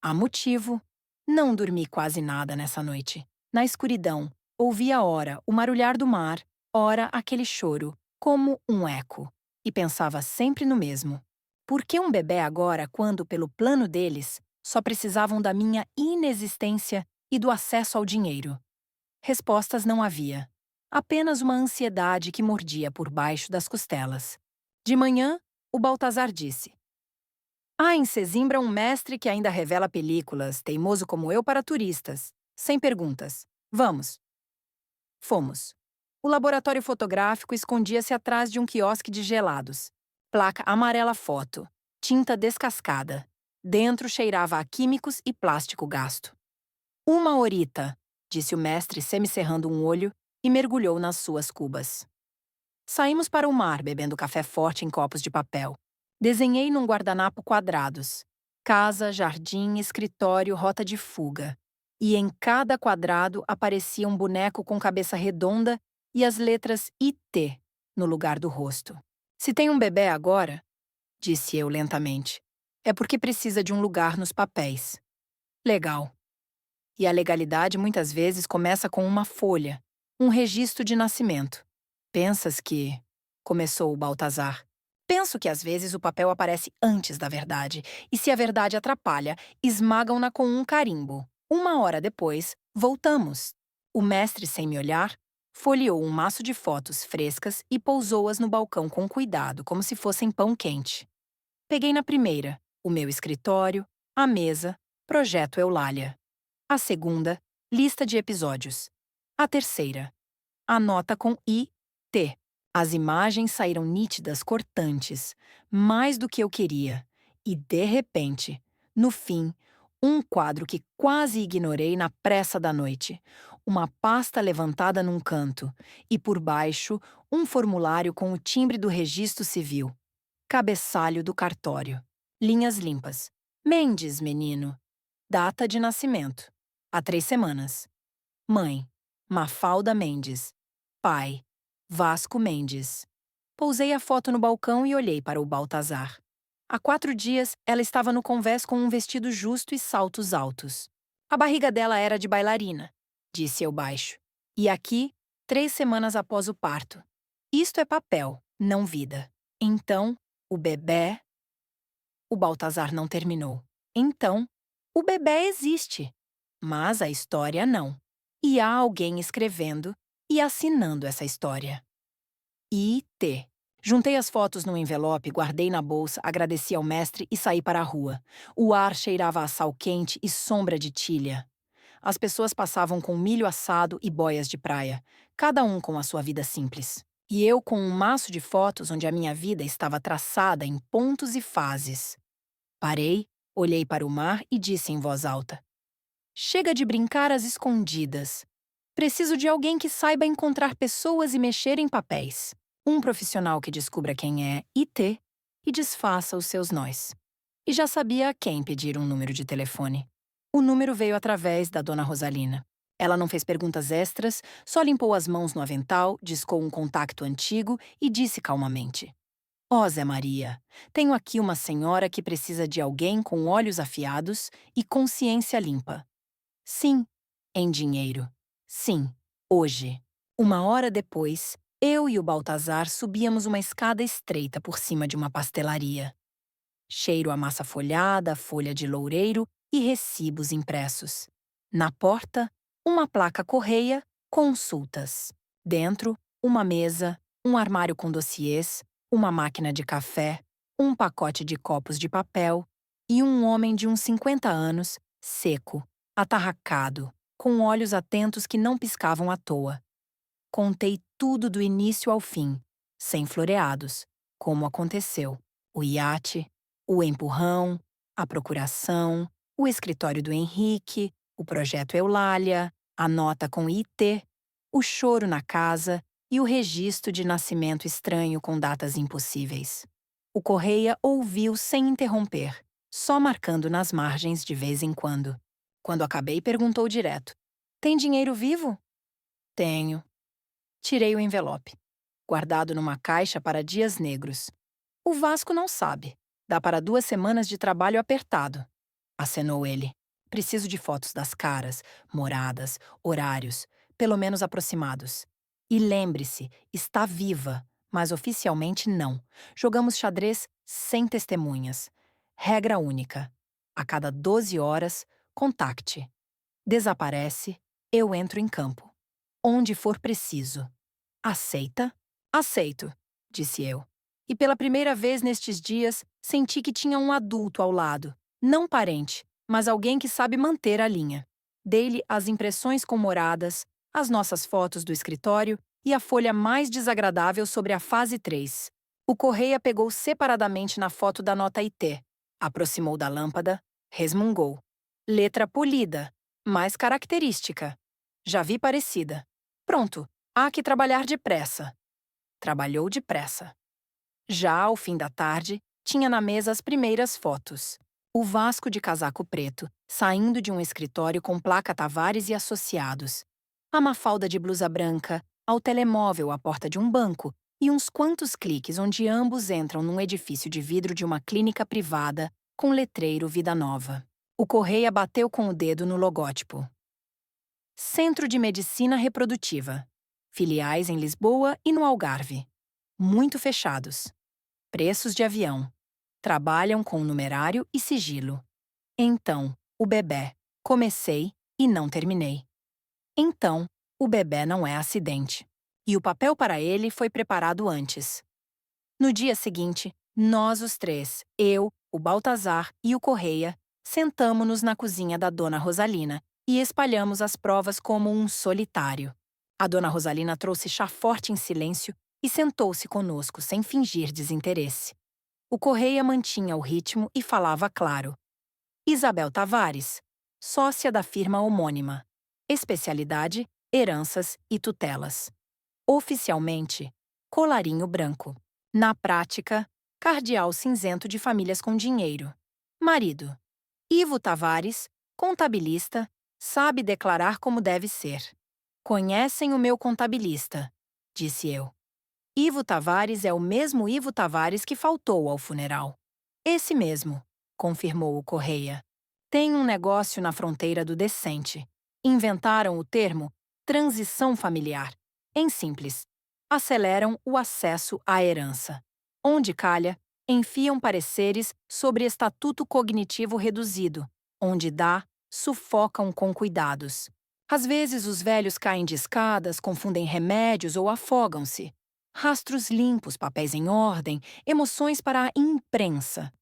Há motivo. Não dormi quase nada nessa noite. Na escuridão, ouvia ora o marulhar do mar, ora aquele choro, como um eco. E pensava sempre no mesmo. Por que um bebê agora quando, pelo plano deles, só precisavam da minha inexistência e do acesso ao dinheiro? Respostas não havia. Apenas uma ansiedade que mordia por baixo das costelas. De manhã, o Baltazar disse: há em Sesimbra um mestre que ainda revela películas, teimoso como eu, para turistas. Sem perguntas. Vamos. Fomos. O laboratório fotográfico escondia-se atrás de um quiosque de gelados. Placa amarela foto. Tinta descascada. Dentro cheirava a químicos e plástico gasto. Uma horita, disse o mestre semicerrando um olho e mergulhou nas suas cubas. Saímos para o mar bebendo café forte em copos de papel. Desenhei num guardanapo quadrados. Casa, jardim, escritório, rota de fuga. E em cada quadrado aparecia um boneco com cabeça redonda e as letras IT no lugar do rosto. Se tem um bebê agora, disse eu lentamente, é porque precisa de um lugar nos papéis. Legal. E a legalidade muitas vezes começa com uma folha, um registro de nascimento. Pensas que... Começou o Baltazar. Penso que às vezes o papel aparece antes da verdade, e se a verdade atrapalha, esmagam-na com um carimbo. 1 hora depois, voltamos. O mestre, sem me olhar, Folheou um maço de fotos frescas e pousou-as no balcão com cuidado, como se fossem pão quente. Peguei na primeira, o meu escritório, a mesa, Projeto Eulália. A segunda, lista de episódios. A terceira, a nota com I-T. As imagens saíram nítidas, cortantes, mais do que eu queria. E, de repente, no fim, um quadro que quase ignorei na pressa da noite. Uma pasta levantada num canto e, por baixo, um formulário com o timbre do registro civil. Cabeçalho do cartório. Linhas limpas. Mendes, menino. Data de nascimento. Há 3 semanas. Mãe, Mafalda Mendes. Pai, Vasco Mendes. Pousei a foto no balcão e olhei para o Baltazar. Há 4 dias, ela estava no convés com um vestido justo e saltos altos. A barriga dela era de bailarina, disse eu baixo. E aqui, 3 semanas após o parto. Isto é papel, não vida. Então, o bebé... O Baltazar não terminou. Então, o bebé existe. Mas a história não. E há alguém escrevendo e assinando essa história. I.T. Juntei as fotos num envelope, guardei na bolsa, agradeci ao mestre e saí para a rua. O ar cheirava a sal quente e sombra de tilha. As pessoas passavam com milho assado e boias de praia, cada um com a sua vida simples. E eu com um maço de fotos onde a minha vida estava traçada em pontos e fases. Parei, olhei para o mar e disse em voz alta: chega de brincar às escondidas. Preciso de alguém que saiba encontrar pessoas e mexer em papéis. Um profissional que descubra quem é IT e desfaça os seus nós. E já sabia a quem pedir um número de telefone. O número veio através da dona Rosalina. Ela não fez perguntas extras, só limpou as mãos no avental, discou um contacto antigo e disse calmamente: ó, Zé Maria, tenho aqui uma senhora que precisa de alguém com olhos afiados e consciência limpa. Sim, em dinheiro. Sim, hoje. 1 hora depois, eu e o Baltazar subíamos uma escada estreita por cima de uma pastelaria. Cheiro a massa folhada, folha de loureiro e recibos impressos. Na porta, uma placa correia, consultas. Dentro, uma mesa, um armário com dossiês, uma máquina de café, um pacote de copos de papel e um homem de uns 50 anos, seco, atarracado, com olhos atentos que não piscavam à toa. Contei tudo do início ao fim, sem floreados, como aconteceu. O iate, o empurrão, a procuração, o escritório do Henrique, o projeto Eulália, a nota com IT, o choro na casa e o registro de nascimento estranho com datas impossíveis. O Correia ouviu sem interromper, só marcando nas margens de vez em quando. Quando acabei, perguntou direto: tem dinheiro vivo? Tenho. Tirei o envelope, guardado numa caixa para dias negros. O Vasco não sabe. Dá para 2 semanas de trabalho apertado. Acenou ele. Preciso de fotos das caras, moradas, horários, pelo menos aproximados. E lembre-se, está viva, mas oficialmente não. Jogamos xadrez sem testemunhas. Regra única. A cada 12 horas, contacte. Desaparece, eu entro em campo. Onde for preciso. Aceita? Aceito, disse eu. E pela primeira vez nestes dias, senti que tinha um adulto ao lado. Não parente, mas alguém que sabe manter a linha. Dei-lhe as impressões com moradas, as nossas fotos do escritório e a folha mais desagradável sobre a fase 3. O Correia pegou separadamente na foto da nota IT, aproximou da lâmpada, resmungou. Letra polida, mais característica. Já vi parecida. Pronto, há que trabalhar depressa. Trabalhou depressa. Já ao fim da tarde, tinha na mesa as primeiras fotos. O Vasco de casaco preto, saindo de um escritório com placa Tavares e Associados. A Mafalda de blusa branca, ao telemóvel à porta de um banco e uns quantos cliques onde ambos entram num edifício de vidro de uma clínica privada com letreiro Vida Nova. O Correia bateu com o dedo no logótipo. Centro de Medicina Reprodutiva. Filiais em Lisboa e no Algarve. Muito fechados. Preços de avião. Trabalham com numerário e sigilo. Então, o bebé. Comecei e não terminei. Então, o bebé não é acidente. e o papel para ele foi preparado antes. No dia seguinte, nós os três, eu, o Baltazar e o Correia, sentamo-nos na cozinha da Dona Rosalina e espalhamos as provas como um solitário. A Dona Rosalina trouxe chá forte em silêncio e sentou-se conosco sem fingir desinteresse. O Correia mantinha o ritmo e falava claro. Isabel Tavares, sócia da firma homônima. Especialidade, heranças e tutelas. Oficialmente, colarinho branco. Na prática, cardeal cinzento de famílias com dinheiro. Marido: Ivo Tavares, contabilista, sabe declarar como deve ser. Conhecem o meu contabilista, disse eu. Ivo Tavares é o mesmo Ivo Tavares que faltou ao funeral. Esse mesmo, confirmou o Correia. Tem um negócio na fronteira do decente. Inventaram o termo transição familiar. Em simples, aceleram o acesso à herança. Onde calha, enfiam pareceres sobre estatuto cognitivo reduzido. Onde dá, sufocam com cuidados. Às vezes os velhos caem de escadas, confundem remédios ou afogam-se. Rastros limpos, papéis em ordem, emoções para a imprensa.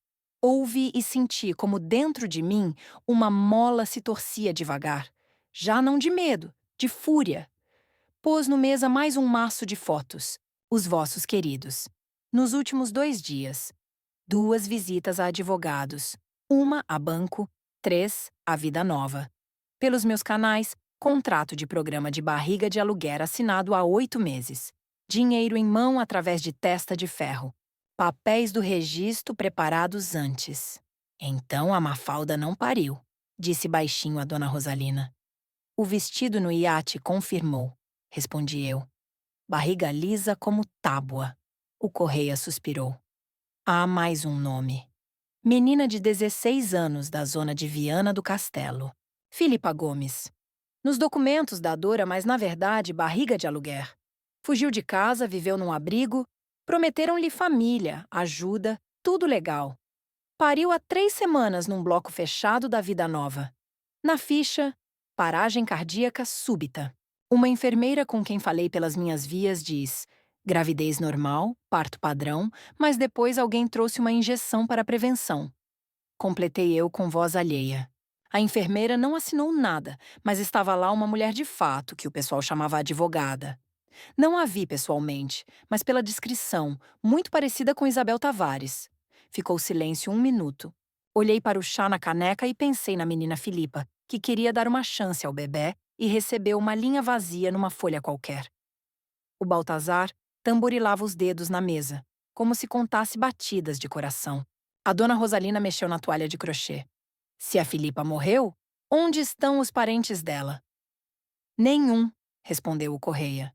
Ouvi e senti como dentro de mim uma mola se torcia devagar. Já não de medo, de fúria. Pôs no mesa mais um maço de fotos. Os vossos queridos. Nos últimos 2 dias. 2 visitas a advogados. 1 a banco. 3 a vida nova. Pelos meus canais, contrato de programa de barriga de aluguer assinado há 8 meses. Dinheiro em mão através de testa de ferro. Papéis do registro preparados antes. Então a Mafalda não pariu, disse baixinho a Dona Rosalina. O vestido no iate confirmou, respondi eu. Barriga lisa como tábua. O Correia suspirou. Há mais um nome. Menina de 16 anos da zona de Viana do Castelo. Filipa Gomes. Nos documentos da Dora, mas na verdade barriga de aluguer. Fugiu de casa, viveu num abrigo. Prometeram-lhe família, ajuda, tudo legal. Pariu há 3 semanas num bloco fechado da Vida Nova. Na ficha, paragem cardíaca súbita. Uma enfermeira com quem falei pelas minhas vias diz: gravidez normal, parto padrão, mas depois alguém trouxe uma injeção para prevenção. Completei eu com voz alheia. A enfermeira não assinou nada, mas estava lá uma mulher de fato, que o pessoal chamava advogada. Não a vi pessoalmente, mas pela descrição, muito parecida com Isabel Tavares. Ficou silêncio 1 minuto. Olhei para o chá na caneca e pensei na menina Filipa, que queria dar uma chance ao bebé e recebeu uma linha vazia numa folha qualquer. O Baltazar tamborilava os dedos na mesa, como se contasse batidas de coração. A Dona Rosalina mexeu na toalha de crochê. Se a Filipa morreu, onde estão os parentes dela? Nenhum, respondeu o Correia.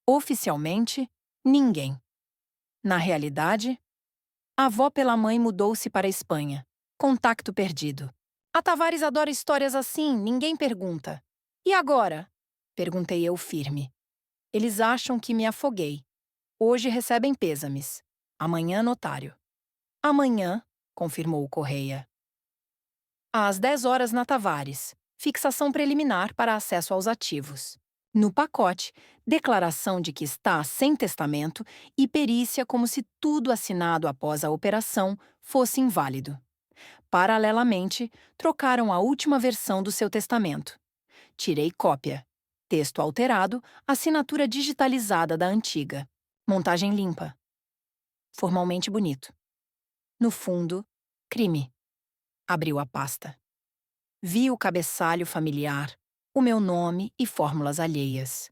Oficialmente, ninguém. Na realidade, a avó pela mãe mudou-se para a Espanha. Contacto perdido. A Tavares adora histórias assim, ninguém pergunta. E agora? Perguntei eu firme. Eles acham que me afoguei. Hoje recebem pêsames. Amanhã notário. Amanhã, confirmou o Correia. Às 10 horas na Tavares. Fixação preliminar para acesso aos ativos. No pacote, declaração de que está sem testamento e perícia como se tudo assinado após a operação fosse inválido. Paralelamente, trocaram a última versão do seu testamento. Tirei cópia. Texto alterado, assinatura digitalizada da antiga. Montagem limpa. Formalmente bonito. No fundo, crime. Abriu a pasta. Vi o cabeçalho familiar, o meu nome e fórmulas alheias.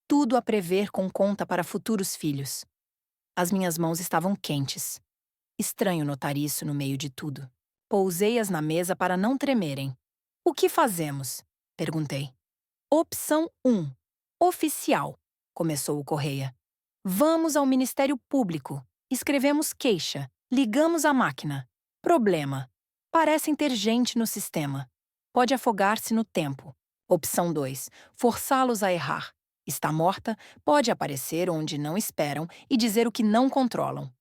Tudo a prever com conta para futuros filhos. As minhas mãos estavam quentes. Estranho notar isso no meio de tudo. Pousei-as na mesa para não tremerem. O que fazemos? Perguntei. Opção 1. Oficial, começou o Correia. Vamos ao Ministério Público. Escrevemos queixa. Ligamos a máquina. Problema. Parecem ter gente no sistema. Pode afogar-se no tempo. Opção 2. Forçá-los a errar. Está morta, pode aparecer onde não esperam e dizer o que não controlam.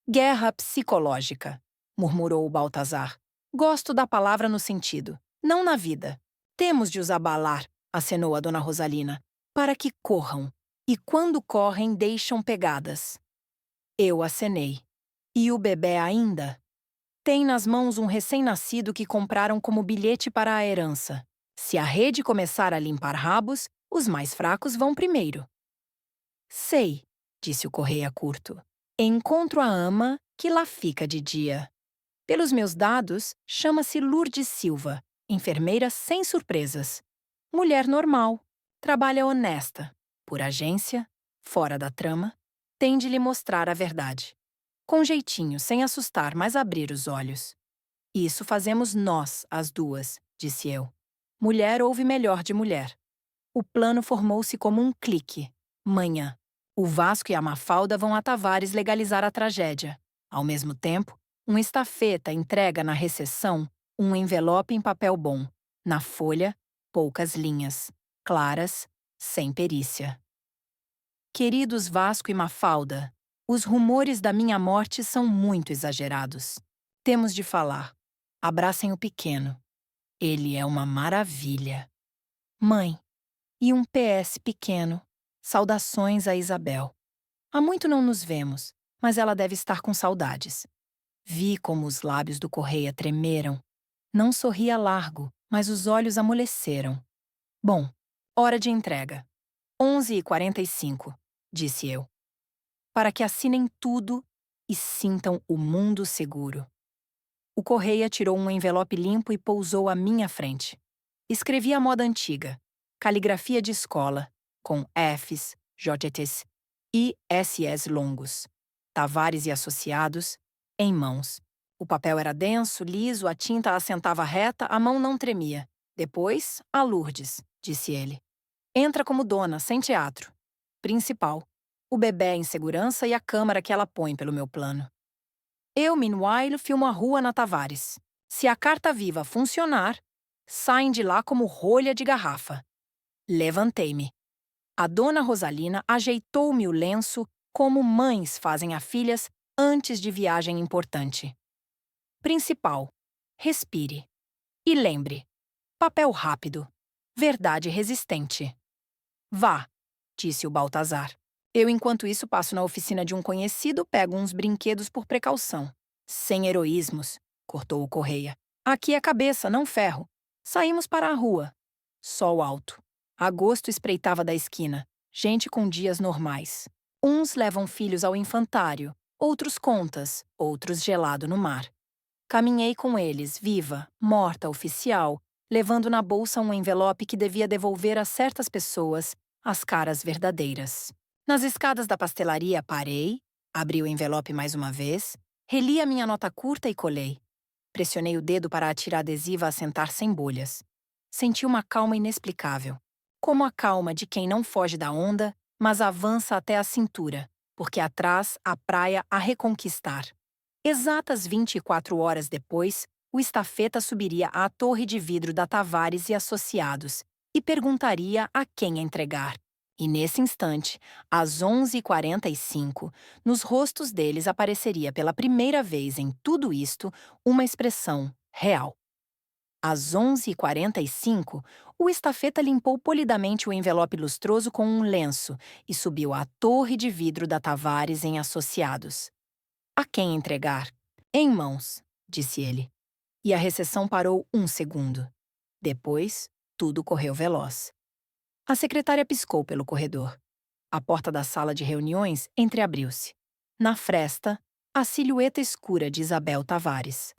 Guerra psicológica, murmurou o Baltazar. Gosto da palavra no sentido, não na vida. Temos de os abalar, acenou a Dona Rosalina, para que corram. E quando correm, deixam pegadas. Eu acenei. E o bebê ainda? Tem nas mãos um recém-nascido que compraram como bilhete para a herança. Se a rede começar a limpar rabos, os mais fracos vão primeiro. Sei, disse o correia curto. Encontro a ama, que lá fica de dia. Pelos meus dados, chama-se Lourdes Silva, enfermeira sem surpresas. Mulher normal, trabalha honesta, por agência, fora da trama, tem de lhe mostrar a verdade. Com jeitinho, sem assustar, mas abrir os olhos. Isso fazemos nós, as duas, disse eu. Mulher ouve melhor de mulher. O plano formou-se como um clique. Manhã. O Vasco e a Mafalda vão a Tavares legalizar a tragédia. Ao mesmo tempo, um estafeta entrega na recepção um envelope em papel bom. Na folha, poucas linhas, claras, sem perícia. Queridos Vasco e Mafalda, os rumores da minha morte são muito exagerados. Temos de falar. Abracem o pequeno. Ele é uma maravilha. Mãe, e um PS pequeno. Saudações a Isabel. Há muito não nos vemos, mas ela deve estar com saudades. Vi como os lábios do correia tremeram. Não sorria largo, mas os olhos amoleceram. Bom, hora de entrega. 11h45, disse eu. Para que assinem tudo e sintam o mundo seguro. O correia tirou um envelope limpo e pousou à minha frente. Escrevi à moda antiga, caligrafia de escola, com Fs, Jts e SS longos. Tavares e Associados, em mãos. O papel era denso, liso, a tinta assentava reta, a mão não tremia. Depois, a Lourdes, disse ele. Entra como dona, sem teatro. Principal. O bebê em segurança e a câmara que ela põe pelo meu plano. Eu, meanwhile, filmo a rua na Tavares. Se a carta viva funcionar, saem de lá como rolha de garrafa. Levantei-me. A dona Rosalina ajeitou-me o lenço como mães fazem a filhas antes de viagem importante. Principal. Respire. E lembre. Papel rápido. Verdade resistente. Vá, disse o Baltazar. Eu, enquanto isso, passo na oficina de um conhecido, pego uns brinquedos por precaução. Sem heroísmos, cortou o correia. Aqui é cabeça, não ferro. Saímos para a rua. Sol alto. Agosto espreitava da esquina. Gente com dias normais. Uns levam filhos ao infantário, outros contas, outros gelado no mar. Caminhei com eles, viva, morta, oficial, levando na bolsa um envelope que devia devolver a certas pessoas as caras verdadeiras. Nas escadas da pastelaria parei, abri o envelope mais uma vez, reli a minha nota curta e colei. Pressionei o dedo para a tira adesiva assentar sem bolhas. Senti uma calma inexplicável. Como a calma de quem não foge da onda, mas avança até a cintura, porque atrás a praia a reconquistar. Exatas 24 horas depois, o estafeta subiria à torre de vidro da Tavares e Associados e perguntaria a quem entregar. E nesse instante, às 11h45, nos rostos deles apareceria pela primeira vez em tudo isto uma expressão real. Às 11h45, o estafeta limpou polidamente o envelope lustroso com um lenço e subiu à torre de vidro da Tavares em Associados. A quem entregar? Em mãos, disse ele. E a recepção parou um segundo. Depois, tudo correu veloz. A secretária piscou pelo corredor. A porta da sala de reuniões entreabriu-se. Na fresta, a silhueta escura de Isabel Tavares.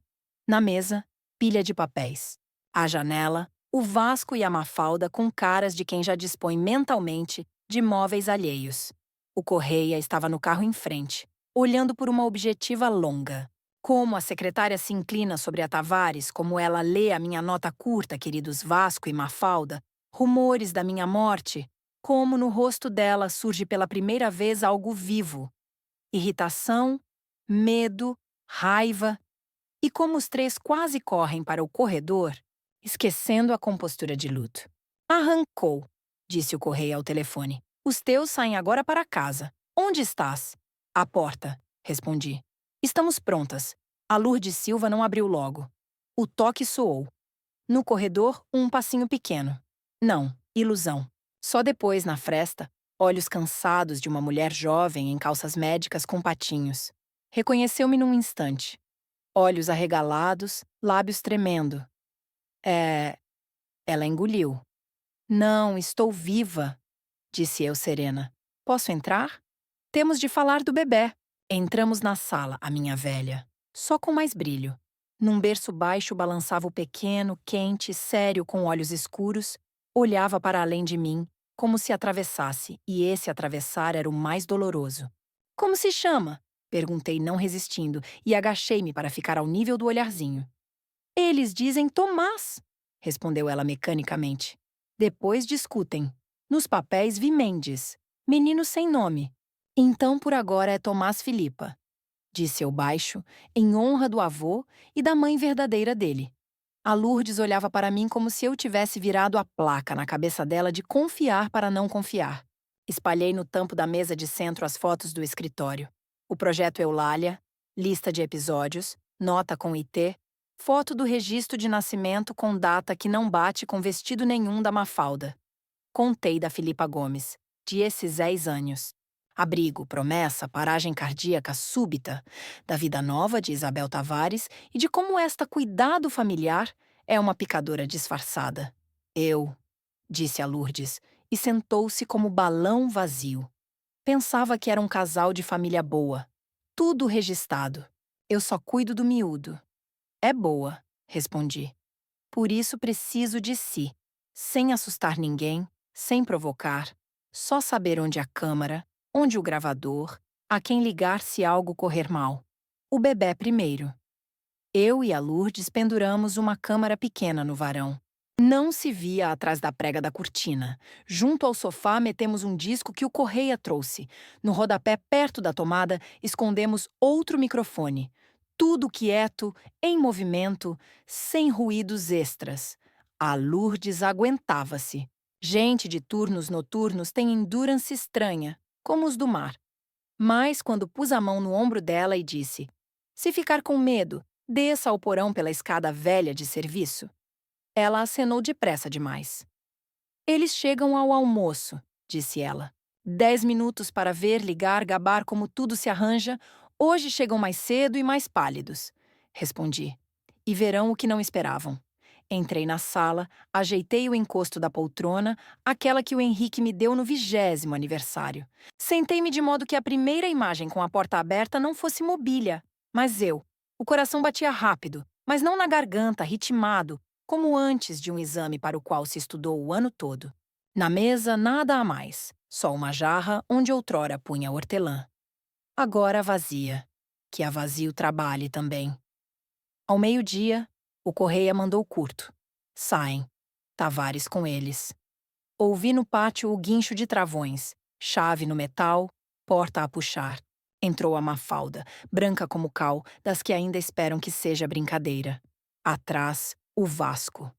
Na mesa, pilha de papéis. À janela, o Vasco e a Mafalda com caras de quem já dispõe mentalmente de móveis alheios. O correia estava no carro em frente, olhando por uma objetiva longa. Como a secretária se inclina sobre a Tavares, como ela lê a minha nota curta, queridos Vasco e Mafalda, rumores da minha morte, como no rosto dela surge pela primeira vez algo vivo. Irritação, medo, raiva. E como os três quase correm para o corredor, esquecendo a compostura de luto. Arrancou, disse o correia ao telefone. Os teus saem agora para casa. Onde estás? À porta, respondi. Estamos prontas. A Lourdes Silva não abriu logo. O toque soou. No corredor, um passinho pequeno. Não, ilusão. Só depois, na fresta, Olhos cansados de uma mulher jovem em calças médicas com patinhos. Reconheceu-me num instante. Olhos arregalados, lábios tremendo. É. Ela engoliu. Não, estou viva, disse eu serena. Posso entrar? Temos de falar do bebê. Entramos na sala, a minha velha, só com mais brilho. Num berço baixo balançava o pequeno, quente, sério, com olhos escuros, olhava para além de mim, como se atravessasse, e esse atravessar era o mais doloroso. Como se chama? Perguntei, não resistindo, e agachei-me para ficar ao nível do olharzinho. Eles dizem Tomás, respondeu ela mecanicamente. Depois discutem. Nos papéis vi Mendes, menino sem nome. Então por agora é Tomás Filipa, disse eu baixo, em honra do avô e da mãe verdadeira dele. A Lourdes olhava para mim como se eu tivesse virado a placa na cabeça dela de confiar para não confiar. Espalhei no tampo da mesa de centro as fotos do escritório. O projeto Eulália, lista de episódios, nota com IT, foto do registro de nascimento com data que não bate com vestido nenhum da Mafalda. Contei da Filipa Gomes, de esses 10 anos. Abrigo, promessa, paragem cardíaca súbita, da vida nova de Isabel Tavares e de como esta cuidado familiar é uma picadora disfarçada. Eu, disse a Lourdes, e sentou-se como balão vazio. Pensava que era um casal de família boa. Tudo registrado. Eu só cuido do miúdo. É boa, respondi. Por isso preciso de si, sem assustar ninguém, sem provocar, só saber onde a câmara, onde o gravador, a quem ligar se algo correr mal. O bebé primeiro. Eu e a Lourdes penduramos uma câmara pequena no varão. Não se via atrás da prega da cortina. Junto ao sofá metemos um disco que o Correia trouxe. No rodapé, perto da tomada, escondemos outro microfone. Tudo quieto, em movimento, sem ruídos extras. A Lourdes aguentava-se. Gente de turnos noturnos tem endurance estranha, como os do mar. Mas quando pus a mão no ombro dela e disse: "Se ficar com medo, desça ao porão pela escada velha de serviço." Ela acenou depressa demais. "Eles chegam ao almoço", disse ela. 10 minutos para ver, ligar, gabar como tudo se arranja. Hoje chegam mais cedo e mais pálidos. Respondi. E verão o que não esperavam. Entrei na sala, ajeitei o encosto da poltrona, aquela que o Henrique me deu no 20º aniversário. Sentei-me de modo que a primeira imagem com a porta aberta não fosse mobília, mas eu. O coração batia rápido, mas não na garganta, ritmado, como antes de um exame para o qual se estudou o ano todo. Na mesa, nada a mais, só uma jarra onde outrora punha hortelã. Agora vazia. Que a vazio trabalhe também. Ao meio-dia, o Correia mandou curto. Saem. Tavares com eles. Ouvi no pátio o guincho de travões, chave no metal, porta a puxar. Entrou a Mafalda, branca como cal, das que ainda esperam que seja brincadeira. Atrás, o Vasco.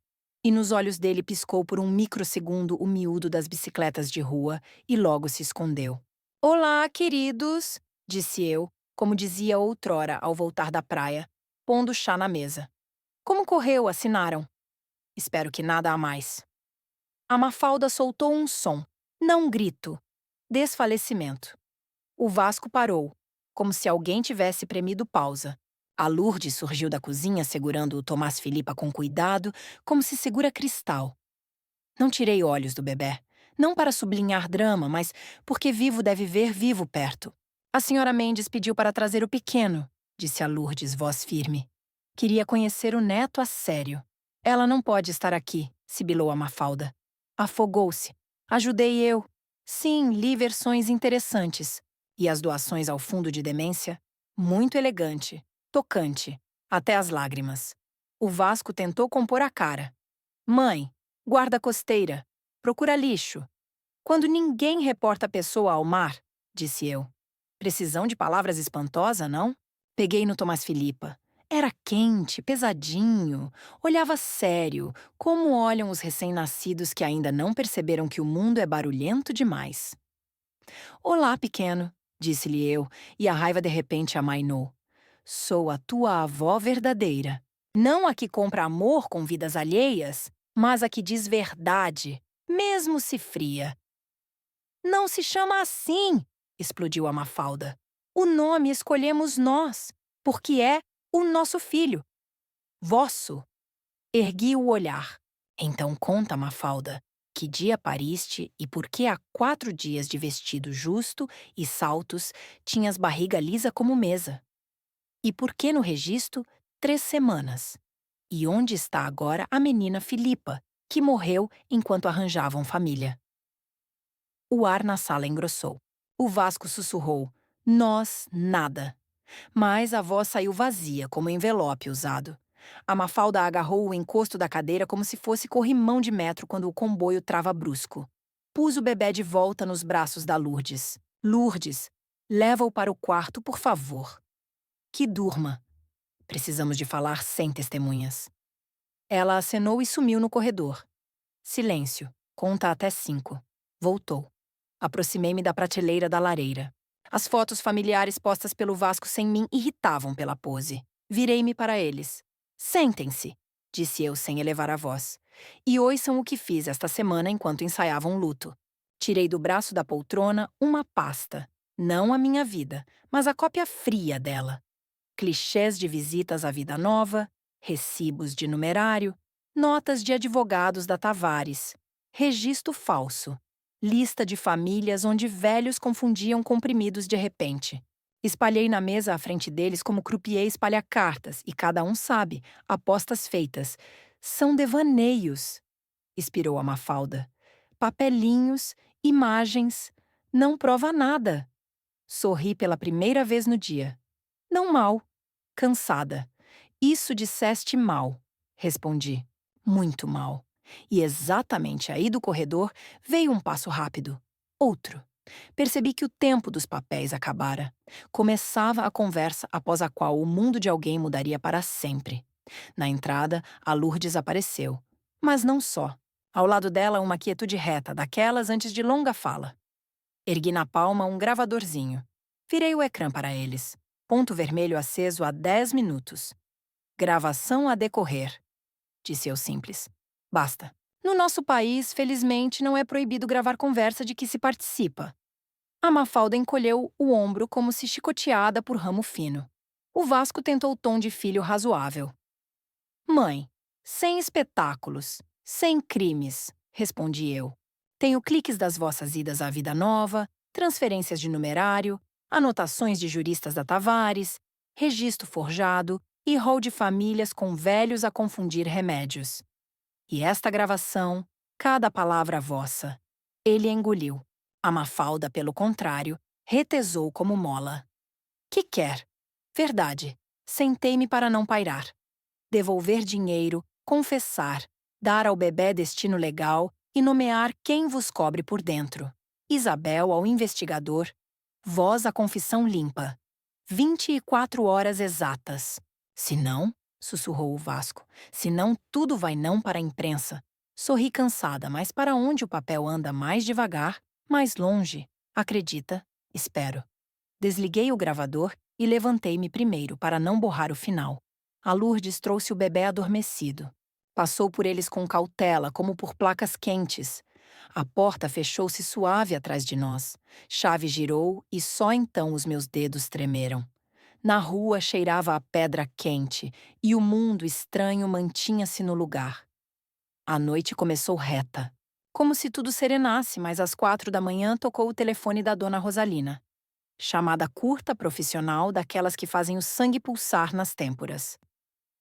E nos olhos dele piscou por um microsegundo o miúdo das bicicletas de rua e logo se escondeu. "Olá, queridos", disse eu, como dizia outrora ao voltar da praia, pondo chá na mesa. "Como correu, assinaram?" "Espero que nada a mais." A Mafalda soltou um som, não um grito. Desfalecimento. O Vasco parou, como se alguém tivesse premido pausa. A Lourdes surgiu da cozinha segurando o Tomás Filipa com cuidado, como se segura cristal. Não tirei olhos do bebé. Não para sublinhar drama, mas porque vivo deve ver vivo perto. "A senhora Mendes pediu para trazer o pequeno", disse a Lourdes, voz firme. "Queria conhecer o neto a sério." "Ela não pode estar aqui", sibilou a Mafalda. Afogou-se. "Ajudei eu." "Sim, li versões interessantes." E as doações ao fundo de demência? Muito elegante, tocante, até as lágrimas. O Vasco tentou compor a cara. "Mãe, guarda costeira, procura lixo." "Quando ninguém reporta a pessoa ao mar", disse eu. Precisão de palavras espantosa, não? Peguei no Tomás Filipa. Era quente, pesadinho, olhava sério, como olham os recém-nascidos que ainda não perceberam que o mundo é barulhento demais. "Olá, pequeno", disse-lhe eu, e a raiva de repente amainou. "Sou a tua avó verdadeira. Não a que compra amor com vidas alheias, mas a que diz verdade, mesmo se fria." Não se chama assim! Explodiu a Mafalda. O nome escolhemos nós, porque é o nosso filho. Vosso. Ergui o olhar. Então conta, Mafalda, que dia pariste e por que há 4 dias de vestido justo e saltos tinhas barriga lisa como mesa? E por que no registro 3 semanas? E onde está agora a menina Filipa, que morreu enquanto arranjavam família? O ar na sala engrossou. O Vasco sussurrou: Nós, nada. Mas a voz saiu vazia, como envelope usado. A Mafalda agarrou o encosto da cadeira como se fosse corrimão de metro quando o comboio trava brusco. Pus o bebê de volta nos braços da Lourdes. Lourdes, leva-o para o quarto, por favor. Que durma. Precisamos de falar sem testemunhas. Ela acenou e sumiu no corredor. Silêncio. Conta até 5. Voltou. Aproximei-me da prateleira da lareira. As fotos familiares postas pelo Vasco sem mim irritavam pela pose. Virei-me para eles. Sentem-se, disse eu sem elevar a voz. E ouçam o que fiz esta semana enquanto ensaiavam um luto. Tirei do braço da poltrona uma pasta. Não a minha vida, mas a cópia fria dela. Clichês de visitas à vida nova, recibos de numerário, notas de advogados da Tavares, registro falso, lista de famílias onde velhos confundiam comprimidos de repente. Espalhei na mesa à frente deles como croupier espalha cartas, e cada um sabe, apostas feitas. São devaneios, expirou a Mafalda. Papelinhos, imagens, não prova nada. Sorri pela primeira vez no dia. Não mal. Cansada. Isso disseste mal, respondi. Muito mal. E exatamente aí do corredor veio um passo rápido. Outro. Percebi que o tempo dos papéis acabara. Começava a conversa após a qual o mundo de alguém mudaria para sempre. Na entrada, a Lourdes apareceu. Mas não só. Ao lado dela, uma quietude reta, daquelas antes de longa fala. Ergui na palma um gravadorzinho. Virei o ecrã para eles. Ponto vermelho aceso há 10 minutos. Gravação a decorrer, disse eu simples. Basta. No nosso país, felizmente, não é proibido gravar conversa de que se participa. A Mafalda encolheu o ombro como se chicoteada por ramo fino. O Vasco tentou o tom de filho razoável. Mãe, sem espetáculos, sem crimes, respondi eu. Tenho cliques das vossas idas à vida nova, transferências de numerário, anotações de juristas da Tavares, registro forjado e rol de famílias com velhos a confundir remédios. E esta gravação, cada palavra vossa. Ele engoliu. A Mafalda, pelo contrário, retesou como mola. Que quer? Verdade. Sentei-me para não pairar. Devolver dinheiro, confessar, dar ao bebê destino legal e nomear quem vos cobre por dentro. Isabel ao investigador, vós a confissão limpa. 24 horas exatas. Se não, sussurrou o Vasco, se não tudo vai não para a imprensa. Sorri cansada, mas para onde o papel anda mais devagar, mais longe. Acredita? Espero. Desliguei o gravador e levantei-me primeiro para não borrar o final. A Lourdes trouxe o bebê adormecido. Passou por eles com cautela, como por placas quentes. A porta fechou-se suave atrás de nós. Chave girou e só então os meus dedos tremeram. Na rua cheirava a pedra quente e o mundo estranho mantinha-se no lugar. A noite começou reta. Como se tudo serenasse, mas às 4 da manhã tocou o telefone da dona Rosalina. Chamada curta profissional daquelas que fazem o sangue pulsar nas têmporas.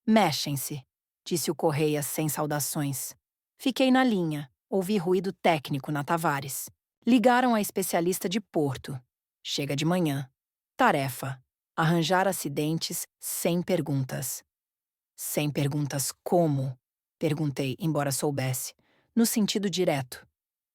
Mexem-se, disse o Correia sem saudações. Fiquei na linha, ouvi ruído técnico na Tavares. Ligaram a especialista de Porto. Chega de manhã. Tarefa: arranjar acidentes sem perguntas. Sem perguntas como? Perguntei, embora soubesse. No sentido direto.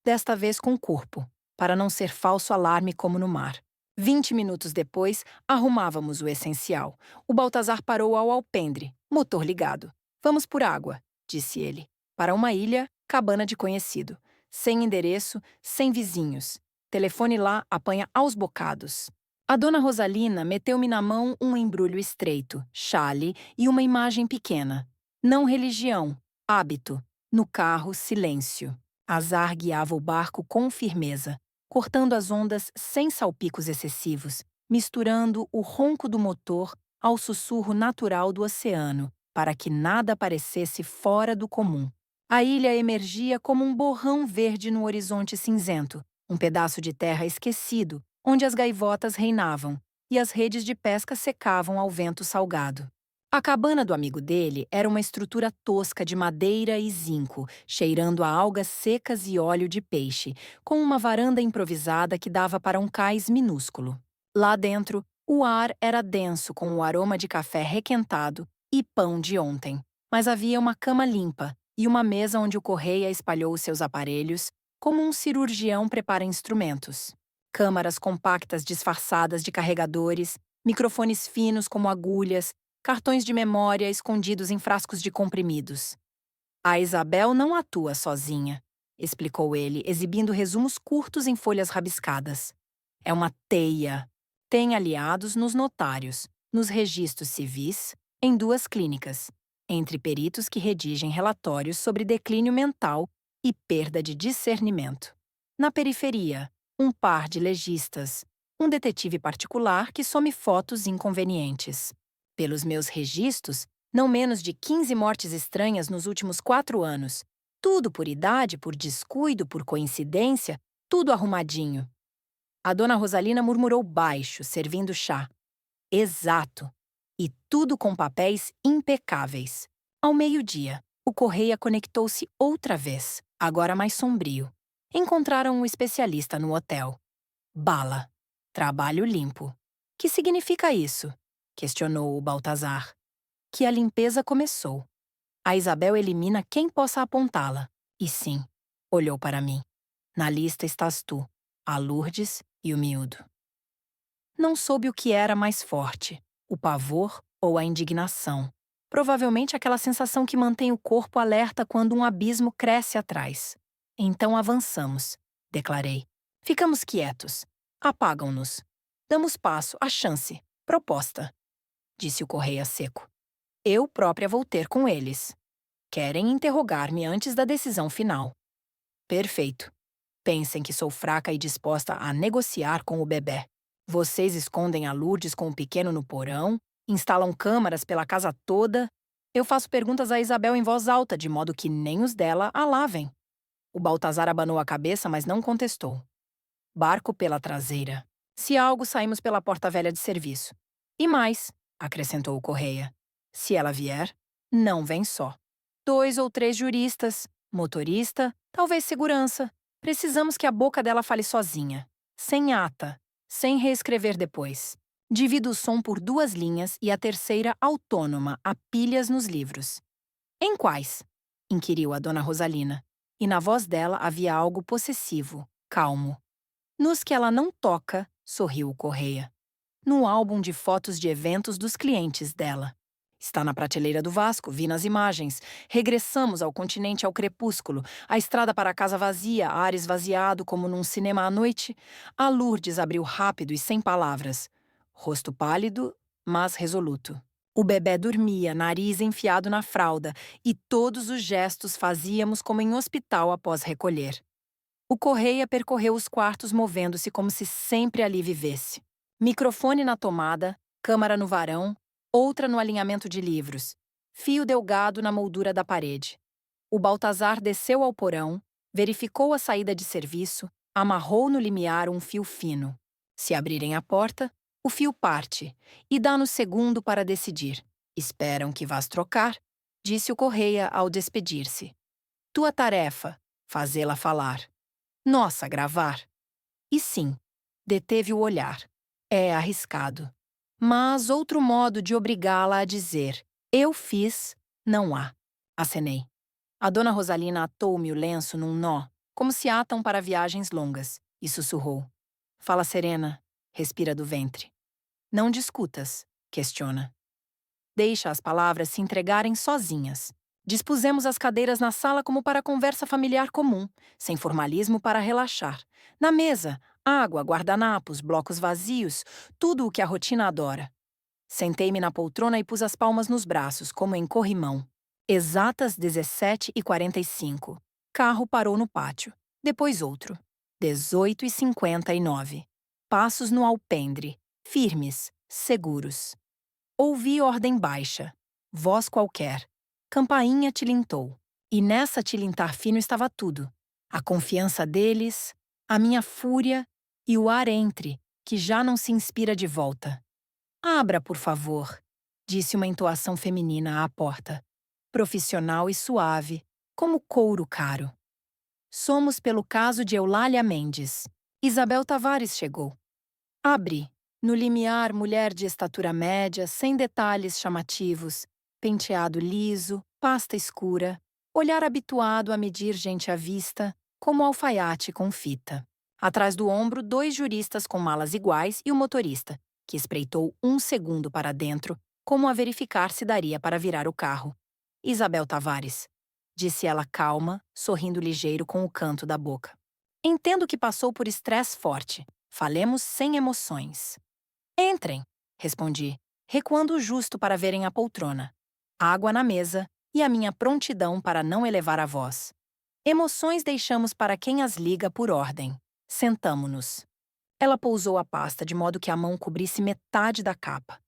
Desta vez com o corpo, para não ser falso alarme como no mar. 20 minutos depois, arrumávamos o essencial. O Baltazar parou ao alpendre, motor ligado. Vamos por água, disse ele. Para uma ilha, cabana de conhecido. Sem endereço, sem vizinhos. Telefone lá apanha aos bocados. A dona Rosalina meteu-me na mão um embrulho estreito, chale e uma imagem pequena. Não religião, hábito. No carro, silêncio. Azar guiava o barco com firmeza. cortando as ondas sem salpicos excessivos, misturando o ronco do motor ao sussurro natural do oceano, para que nada parecesse fora do comum. A ilha emergia como um borrão verde no horizonte cinzento, um pedaço de terra esquecido, onde as gaivotas reinavam e as redes de pesca secavam ao vento salgado. A cabana do amigo dele era uma estrutura tosca de madeira e zinco, cheirando a algas secas e óleo de peixe, com uma varanda improvisada que dava para um cais minúsculo. Lá dentro, o ar era denso com o aroma de café requentado e pão de ontem. Mas havia uma cama limpa e uma mesa onde o Correia espalhou seus aparelhos, como um cirurgião prepara instrumentos. Câmaras compactas disfarçadas de carregadores, microfones finos como agulhas, cartões de memória escondidos em frascos de comprimidos. A Isabel não atua sozinha, explicou ele, exibindo resumos curtos em folhas rabiscadas. É uma teia. Tem aliados nos notários, nos registros civis, em 2 clínicas, entre peritos que redigem relatórios sobre declínio mental e perda de discernimento. Na periferia, um par de legistas, um detetive particular que some fotos inconvenientes. Pelos meus registros, não menos de 15 mortes estranhas nos últimos 4 anos. Tudo por idade, por descuido, por coincidência, tudo arrumadinho. A dona Rosalina murmurou baixo, servindo chá. Exato. E tudo com papéis impecáveis. Ao meio-dia, o Correia conectou-se outra vez, agora mais sombrio. Encontraram um especialista no hotel. Bala. Trabalho limpo. Que significa isso? Questionou o Baltazar. Que a limpeza começou. A Isabel elimina quem possa apontá-la. E sim, olhou para mim. Na lista estás tu, a Lourdes e o miúdo. Não soube o que era mais forte, o pavor ou a indignação. Provavelmente aquela sensação que mantém o corpo alerta quando um abismo cresce atrás. Então avançamos, declarei. Ficamos quietos. Apagam-nos. Damos passo, a chance. Proposta, disse o Correia seco. Eu própria vou ter com eles. Querem interrogar-me antes da decisão final. Perfeito. Pensem que sou fraca e disposta a negociar com o bebé. Vocês escondem a Lourdes com o pequeno no porão, instalam câmaras pela casa toda. Eu faço perguntas a Isabel em voz alta, de modo que nem os dela a lavem. O Baltazar abanou a cabeça, mas não contestou. Barco pela traseira. Se há algo, saímos pela porta velha de serviço. E mais, acrescentou o Correia. Se ela vier, não vem só. 2 ou 3 juristas, motorista, talvez segurança. Precisamos que a boca dela fale sozinha, sem ata, sem reescrever depois. Divido o som por 2 linhas e a terceira autônoma, a pilhas nos livros. Em quais? Inquiriu a dona Rosalina, e na voz dela havia algo possessivo, calmo. Nos que ela não toca, sorriu o Correia. No álbum de fotos de eventos dos clientes dela. Está na prateleira do Vasco, vi nas imagens. Regressamos ao continente ao crepúsculo, a estrada para a casa vazia, ar esvaziado como num cinema à noite. A Lourdes abriu rápido e sem palavras. Rosto pálido, mas resoluto. O bebé dormia, nariz enfiado na fralda, e todos os gestos fazíamos como em hospital após recolher. O Correia percorreu os quartos movendo-se como se sempre ali vivesse. Microfone na tomada, câmara no varão, outra no alinhamento de livros, fio delgado na moldura da parede. O Baltazar desceu ao porão, verificou a saída de serviço, amarrou no limiar um fio fino. Se abrirem a porta, o fio parte e dá no segundo para decidir. Esperam que vás trocar, disse o Correia ao despedir-se. Tua tarefa, fazê-la falar. Nossa, gravar. E sim, deteve o olhar. É arriscado. Mas outro modo de obrigá-la a dizer eu fiz, não há. Acenei. A dona Rosalina atou-me o lenço num nó, como se atam para viagens longas, e sussurrou. Fala serena, respira do ventre. Não discutas, questiona. Deixa as palavras se entregarem sozinhas. Dispusemos as cadeiras na sala como para conversa familiar comum, sem formalismo para relaxar. Na mesa, água, guardanapos, blocos vazios, tudo o que a rotina adora. Sentei-me na poltrona e pus as palmas nos braços, como em corrimão. Exatas 17h45. Carro parou no pátio. Depois outro. 18h59. Passos no alpendre, firmes, seguros. Ouvi ordem baixa, voz qualquer. Campainha tilintou. E nessa tilintar fino estava tudo. A confiança deles, a minha fúria e o ar entre, que já não se inspira de volta. Abra, por favor, disse uma entoação feminina à porta. Profissional e suave, como couro caro. Somos pelo caso de Eulália Mendes. Isabel Tavares chegou. Abri. No limiar, mulher de estatura média, sem detalhes chamativos, penteado liso, pasta escura, olhar habituado a medir gente à vista, como alfaiate com fita. Atrás do ombro, 2 juristas com malas iguais e o motorista, que espreitou 1 segundo para dentro, como a verificar se daria para virar o carro. Isabel Tavares, disse ela calma, sorrindo ligeiro com o canto da boca. Entendo que passou por estresse forte. Falemos sem emoções. Entrem, respondi, recuando o justo para verem a poltrona. Água na mesa e a minha prontidão para não elevar a voz. Emoções deixamos para quem as liga por ordem. Sentamo-nos. Ela pousou a pasta de modo que a mão cobrisse metade da capa.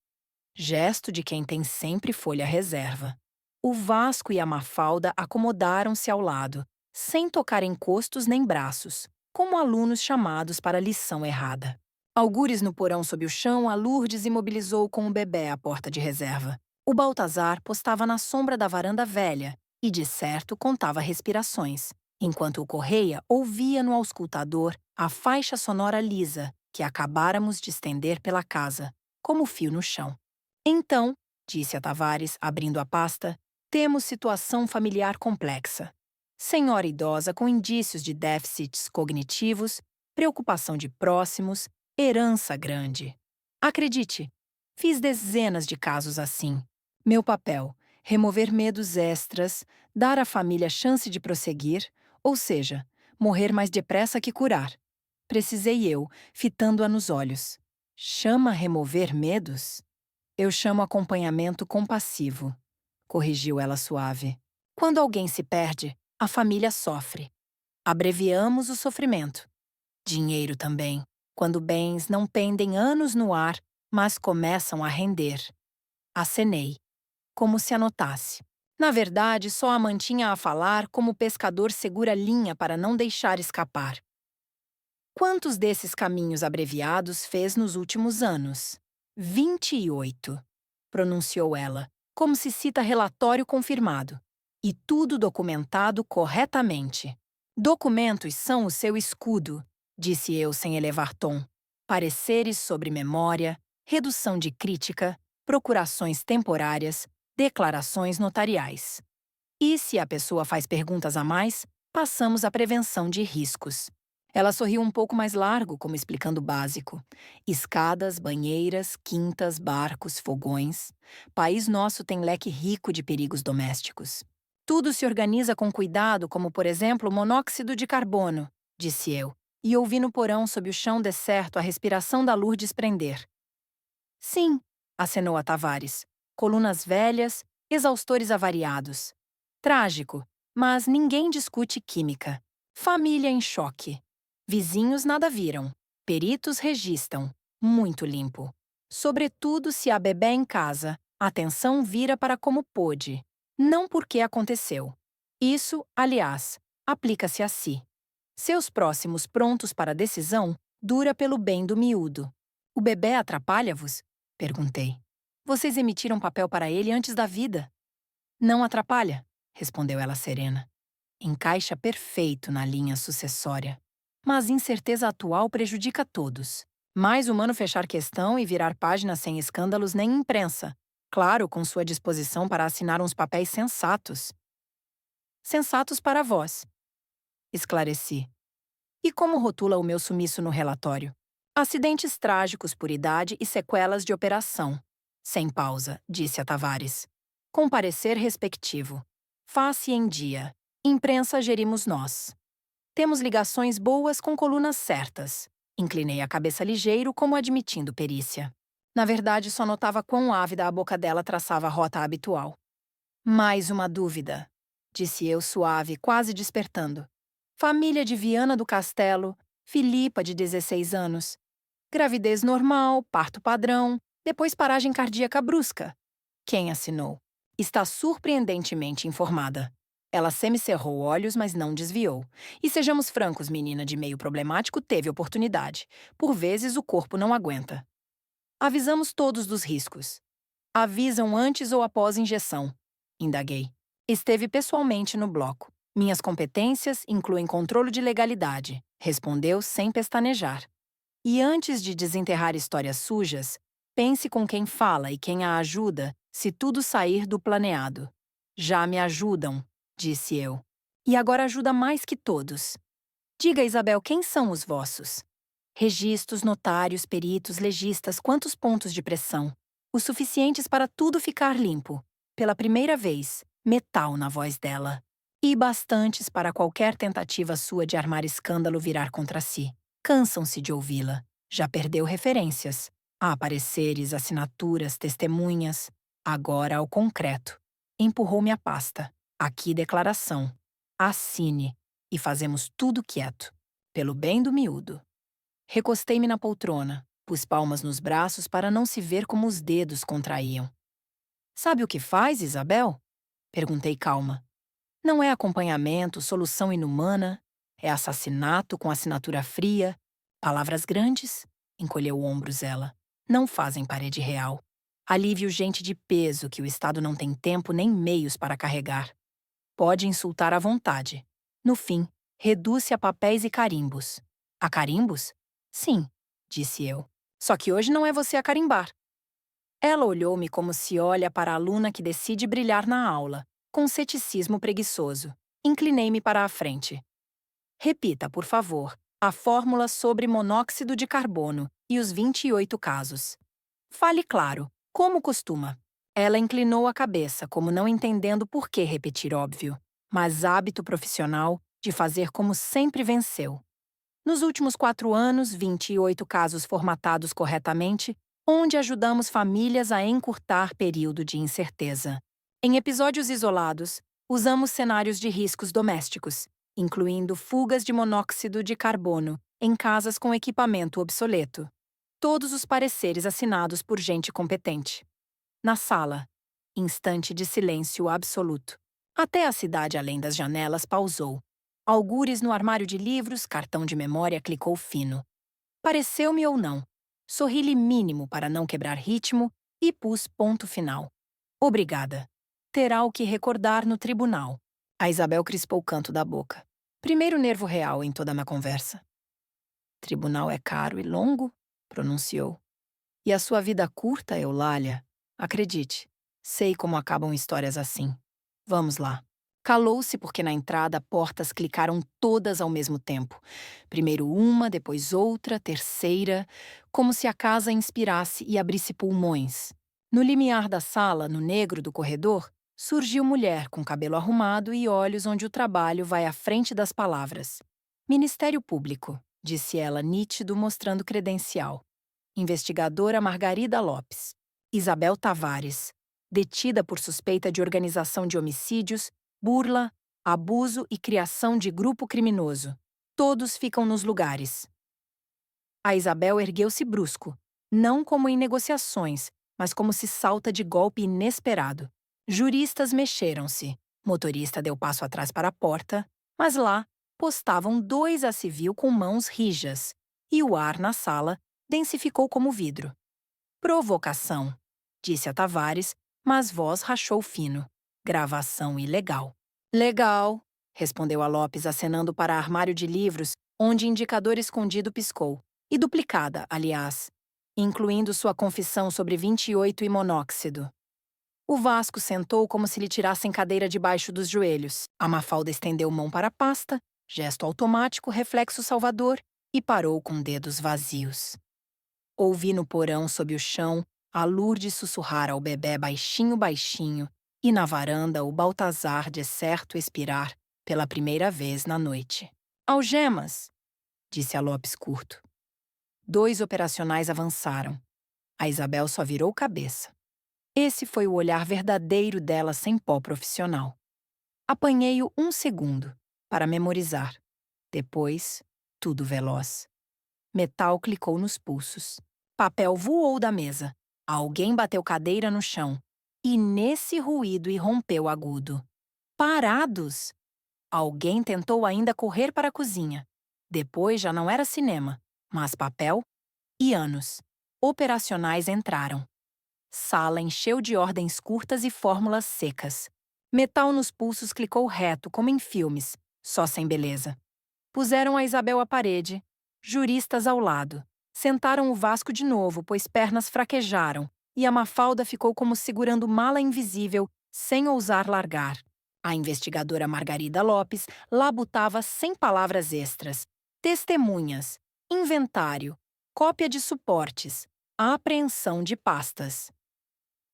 Gesto de quem tem sempre folha reserva. O Vasco e a Mafalda acomodaram-se ao lado, sem tocar em costos nem braços, como alunos chamados para a lição errada. Algures no porão sob o chão, a Lourdes imobilizou com o bebê à porta de reserva. O Baltazar postava na sombra da varanda velha e, de certo, contava respirações, enquanto o Correia ouvia no auscultador a faixa sonora lisa que acabáramos de estender pela casa, como fio no chão. Então, disse a Tavares, abrindo a pasta, temos situação familiar complexa. Senhora idosa com indícios de déficits cognitivos, preocupação de próximos, herança grande. Acredite, fiz dezenas de casos assim. Meu papel, remover medos extras, dar à família chance de prosseguir, ou seja, morrer mais depressa que curar. Precisei eu, fitando-a nos olhos. Chama remover medos? Eu chamo acompanhamento compassivo, corrigiu ela suave. Quando alguém se perde, a família sofre. Abreviamos o sofrimento. Dinheiro também, quando bens não pendem anos no ar, mas começam a render. Acenei, como se anotasse. Na verdade, só a mantinha a falar como o pescador segura a linha para não deixar escapar. Quantos desses caminhos abreviados fez nos últimos anos? 28, pronunciou ela, como se cita relatório confirmado. E tudo documentado corretamente. Documentos são o seu escudo, disse eu sem elevar tom. Pareceres sobre memória, redução de crítica, procurações temporárias, declarações notariais. E se a pessoa faz perguntas a mais, passamos à prevenção de riscos. Ela sorriu um pouco mais largo, como explicando o básico. Escadas, banheiras, quintas, barcos, fogões. País nosso tem leque rico de perigos domésticos. Tudo se organiza com cuidado, como, por exemplo, monóxido de carbono, disse eu, e ouvi no porão sob o chão deserto a respiração da Lourdes prender. Sim, acenou a Tavares. Colunas velhas, exaustores avariados. Trágico, mas ninguém discute química. Família em choque. Vizinhos nada viram. Peritos registram. Muito limpo. Sobretudo se há bebê em casa, a atenção vira para como pôde, não porque aconteceu. Isso, aliás, aplica-se a si. Seus próximos prontos para a decisão dura pelo bem do miúdo. O bebê atrapalha-vos? Perguntei. Vocês emitiram papel para ele antes da vida. Não atrapalha, respondeu ela serena. Encaixa perfeito na linha sucessória. Mas incerteza atual prejudica todos. Mais humano fechar questão e virar página sem escândalos nem imprensa. Claro, com sua disposição para assinar uns papéis sensatos. Sensatos para vós, esclareci. E como rotula o meu sumiço no relatório? Acidentes trágicos por idade e sequelas de operação. Sem pausa, disse a Tavares. Com parecer respectivo. Face em dia. Imprensa gerimos nós. Temos ligações boas com colunas certas. Inclinei a cabeça ligeiro, como admitindo perícia. Na verdade, só notava quão ávida a boca dela traçava a rota habitual. Mais uma dúvida, disse eu suave, quase despertando. Família de Viana do Castelo, Filipa, de 16 anos. Gravidez normal, parto padrão, depois paragem cardíaca brusca. Quem assinou? Está surpreendentemente informada. Ela semicerrou olhos, mas não desviou. E sejamos francos, menina de meio problemático teve oportunidade. Por vezes o corpo não aguenta. Avisamos todos dos riscos. Avisam antes ou após injeção? Indaguei. Esteve pessoalmente no bloco. Minhas competências incluem controle de legalidade, respondeu sem pestanejar. E antes de desenterrar histórias sujas, pense com quem fala e quem a ajuda se tudo sair do planeado. Já me ajudam, disse eu. E agora ajuda mais que todos. Diga, Isabel, quem são os vossos? Registros, notários, peritos, legistas, quantos pontos de pressão? Os suficientes para tudo ficar limpo. Pela primeira vez, metal na voz dela. E bastantes para qualquer tentativa sua de armar escândalo virar contra si. Cansam-se de ouvi-la. Já perdeu referências. Há pareceres, assinaturas, testemunhas. Agora ao concreto. Empurrou-me a pasta. Aqui declaração. Assine. E fazemos tudo quieto. Pelo bem do miúdo. Recostei-me na poltrona, pus palmas nos braços para não se ver como os dedos contraíam. Sabe o que faz, Isabel? Perguntei calma. Não é acompanhamento, solução inumana, é assassinato com assinatura fria. Palavras grandes, encolheu ombros ela, não fazem parede real. Alívio gente de peso que o Estado não tem tempo nem meios para carregar. Pode insultar à vontade. No fim, reduz-se a papéis e carimbos. A carimbos? Sim, disse eu. Só que hoje não é você a carimbar. Ela olhou-me como se olha para a aluna que decide brilhar na aula, com ceticismo preguiçoso. Inclinei-me para a frente. Repita, por favor, a fórmula sobre monóxido de carbono e os 28 casos. Fale claro, como costuma. Ela inclinou a cabeça, como não entendendo por que repetir óbvio, mas hábito profissional de fazer como sempre venceu. Nos últimos 4 anos, 28 casos formatados corretamente, onde ajudamos famílias a encurtar período de incerteza. Em episódios isolados, usamos cenários de riscos domésticos, incluindo fugas de monóxido de carbono em casas com equipamento obsoleto. Todos os pareceres assinados por gente competente. Na sala, instante de silêncio absoluto. Até a cidade além das janelas pausou. Algures no armário de livros, cartão de memória clicou fino. Pareceu-me ou não. Sorri-lhe mínimo para não quebrar ritmo e pus ponto final. Obrigada. Terá o que recordar no tribunal. A Isabel crispou o canto da boca. Primeiro nervo real em toda a minha conversa. Tribunal é caro e longo, pronunciou. E a sua vida curta, Eulália? Acredite, sei como acabam histórias assim. Vamos lá. Calou-se porque na entrada portas clicaram todas ao mesmo tempo. Primeiro uma, depois outra, terceira, como se a casa inspirasse e abrisse pulmões. No limiar da sala, no negro do corredor, surgiu mulher com cabelo arrumado e olhos onde o trabalho vai à frente das palavras. Ministério Público, disse ela nítido, mostrando credencial. Investigadora Margarida Lopes. Isabel Tavares, detida por suspeita de organização de homicídios, burla, abuso e criação de grupo criminoso. Todos ficam nos lugares. A Isabel ergueu-se brusco, não como em negociações, mas como se salta de golpe inesperado. Juristas mexeram-se. Motorista deu passo atrás para a porta, mas lá postavam 2 a civil com mãos rijas, e o ar na sala densificou como vidro. Provocação, disse a Tavares, mas voz rachou fino. Gravação ilegal. Legal, respondeu a Lopes acenando para armário de livros, onde indicador escondido piscou. E duplicada, aliás, incluindo sua confissão sobre 28 e monóxido. O Vasco sentou como se lhe tirassem cadeira debaixo dos joelhos. A Mafalda estendeu mão para a pasta, gesto automático, reflexo salvador, e parou com dedos vazios. Ouvi no porão, sob o chão, a Lourdes sussurrar ao bebé baixinho, baixinho, e na varanda o Baltazar de certo expirar pela primeira vez na noite. Algemas, disse a Lopes curto. 2 operacionais avançaram. A Isabel só virou cabeça. Esse foi o olhar verdadeiro dela sem pó profissional. Apanhei-o 1 segundo, para memorizar. Depois, tudo veloz. Metal clicou nos pulsos. Papel voou da mesa. Alguém bateu cadeira no chão. E nesse ruído irrompeu agudo. Parados! Alguém tentou ainda correr para a cozinha. Depois já não era cinema, mas papel e anos. Operacionais entraram. Sala encheu de ordens curtas e fórmulas secas. Metal nos pulsos clicou reto, como em filmes, só sem beleza. Puseram a Isabel à parede, juristas ao lado. Sentaram o Vasco de novo, pois pernas fraquejaram, e a Mafalda ficou como segurando mala invisível, sem ousar largar. A investigadora Margarida Lopes labutava sem palavras extras. Testemunhas, inventário, cópia de suportes, apreensão de pastas.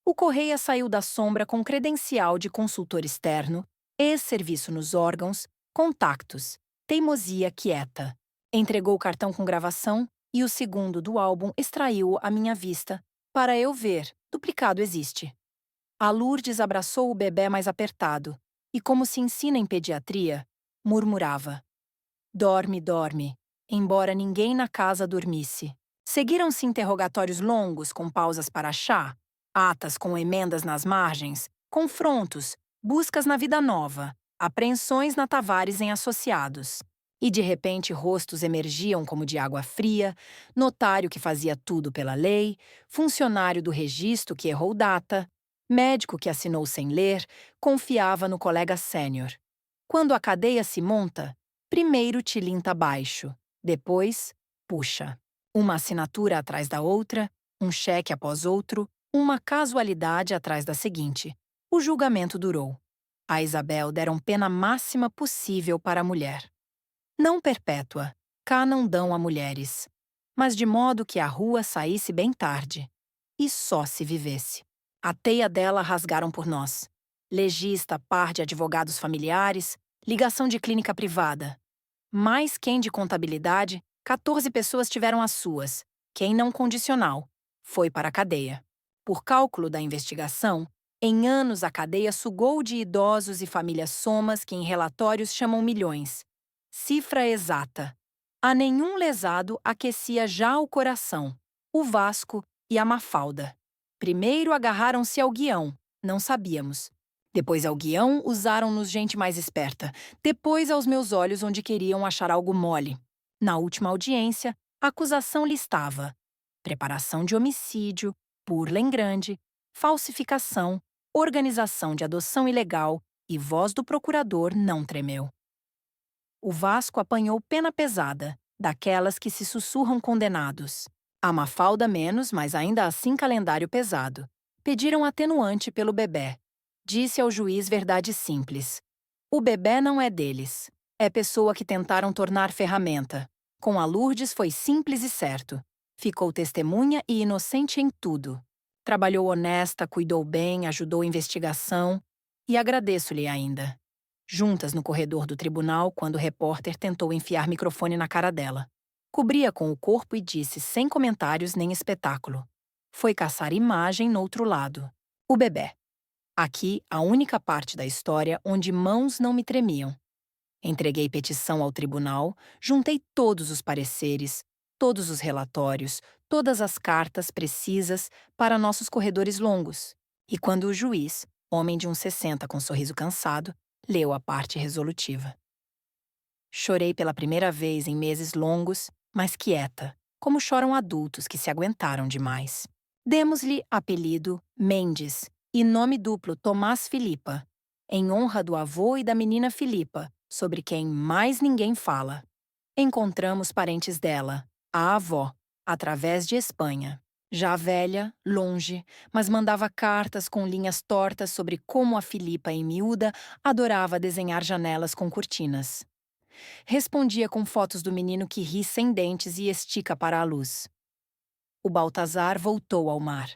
O Correia saiu da sombra com credencial de consultor externo, ex-serviço nos órgãos, contactos, teimosia quieta. Entregou o cartão com gravação e o segundo do álbum extraiu-o à minha vista, para eu ver, duplicado existe. A Lourdes abraçou o bebê mais apertado e, como se ensina em pediatria, murmurava. Dorme, dorme, embora ninguém na casa dormisse. Seguiram-se interrogatórios longos com pausas para chá, atas com emendas nas margens, confrontos, buscas na vida nova, apreensões na Tavares em associados. E de repente rostos emergiam como de água fria, notário que fazia tudo pela lei, funcionário do registro que errou data, médico que assinou sem ler, confiava no colega sênior. Quando a cadeia se monta, primeiro tilinta baixo, depois puxa. Uma assinatura atrás da outra, um cheque após outro, uma casualidade atrás da seguinte. O julgamento durou. A Isabel deram pena máxima possível para a mulher. Não perpétua, cá não dão a mulheres, mas de modo que a rua saísse bem tarde. E só se vivesse. A teia dela rasgaram por nós. Legista, par de advogados familiares, ligação de clínica privada. Mais quem de contabilidade, 14 pessoas tiveram as suas. Quem não condicional, foi para a cadeia. Por cálculo da investigação, em anos a cadeia sugou de idosos e famílias somas que em relatórios chamam milhões. Cifra exata. A nenhum lesado aquecia já o coração, o Vasco e a Mafalda. Primeiro agarraram-se ao guião, não sabíamos. Depois ao guião usaram-nos gente mais esperta. Depois aos meus olhos onde queriam achar algo mole. Na última audiência, a acusação listava preparação de homicídio, burla em grande, falsificação, organização de adoção ilegal e voz do procurador não tremeu. O Vasco apanhou pena pesada, daquelas que se sussurram condenados. A Mafalda menos, mas ainda assim calendário pesado. Pediram atenuante pelo bebé. Disse ao juiz verdade simples. O bebé não é deles. É pessoa que tentaram tornar ferramenta. Com a Lourdes foi simples e certo. Ficou testemunha e inocente em tudo. Trabalhou honesta, cuidou bem, ajudou a investigação. E agradeço-lhe ainda. Juntas no corredor do tribunal, quando o repórter tentou enfiar microfone na cara dela. Cobria com o corpo e disse sem comentários nem espetáculo. Foi caçar imagem no outro lado. O bebé. Aqui, a única parte da história onde mãos não me tremiam. Entreguei petição ao tribunal, juntei todos os pareceres, todos os relatórios, todas as cartas precisas para nossos corredores longos. E quando o juiz, homem de uns 60 com sorriso cansado, leu a parte resolutiva. Chorei pela primeira vez em meses longos, mas quieta, como choram adultos que se aguentaram demais. Demos-lhe apelido Mendes e nome duplo Tomás Filipa, em honra do avô e da menina Filipa, sobre quem mais ninguém fala. Encontramos parentes dela, a avó, através de Espanha. Já velha, longe, mas mandava cartas com linhas tortas sobre como a Filipa, em miúda, adorava desenhar janelas com cortinas. Respondia com fotos do menino que ri sem dentes e estica para a luz. O Baltazar voltou ao mar.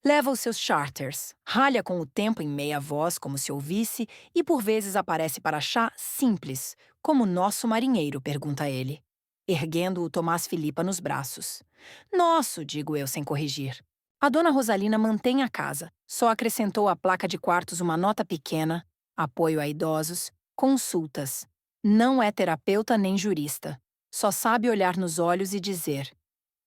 Leva os seus charters, ralha com o tempo em meia voz como se ouvisse e por vezes aparece para chá simples, como nosso marinheiro, pergunta ele, erguendo o Tomás Filipa nos braços. Nosso, digo eu sem corrigir. A dona Rosalina mantém a casa, só acrescentou à placa de quartos uma nota pequena, apoio a idosos, consultas. Não é terapeuta nem jurista. Só sabe olhar nos olhos e dizer: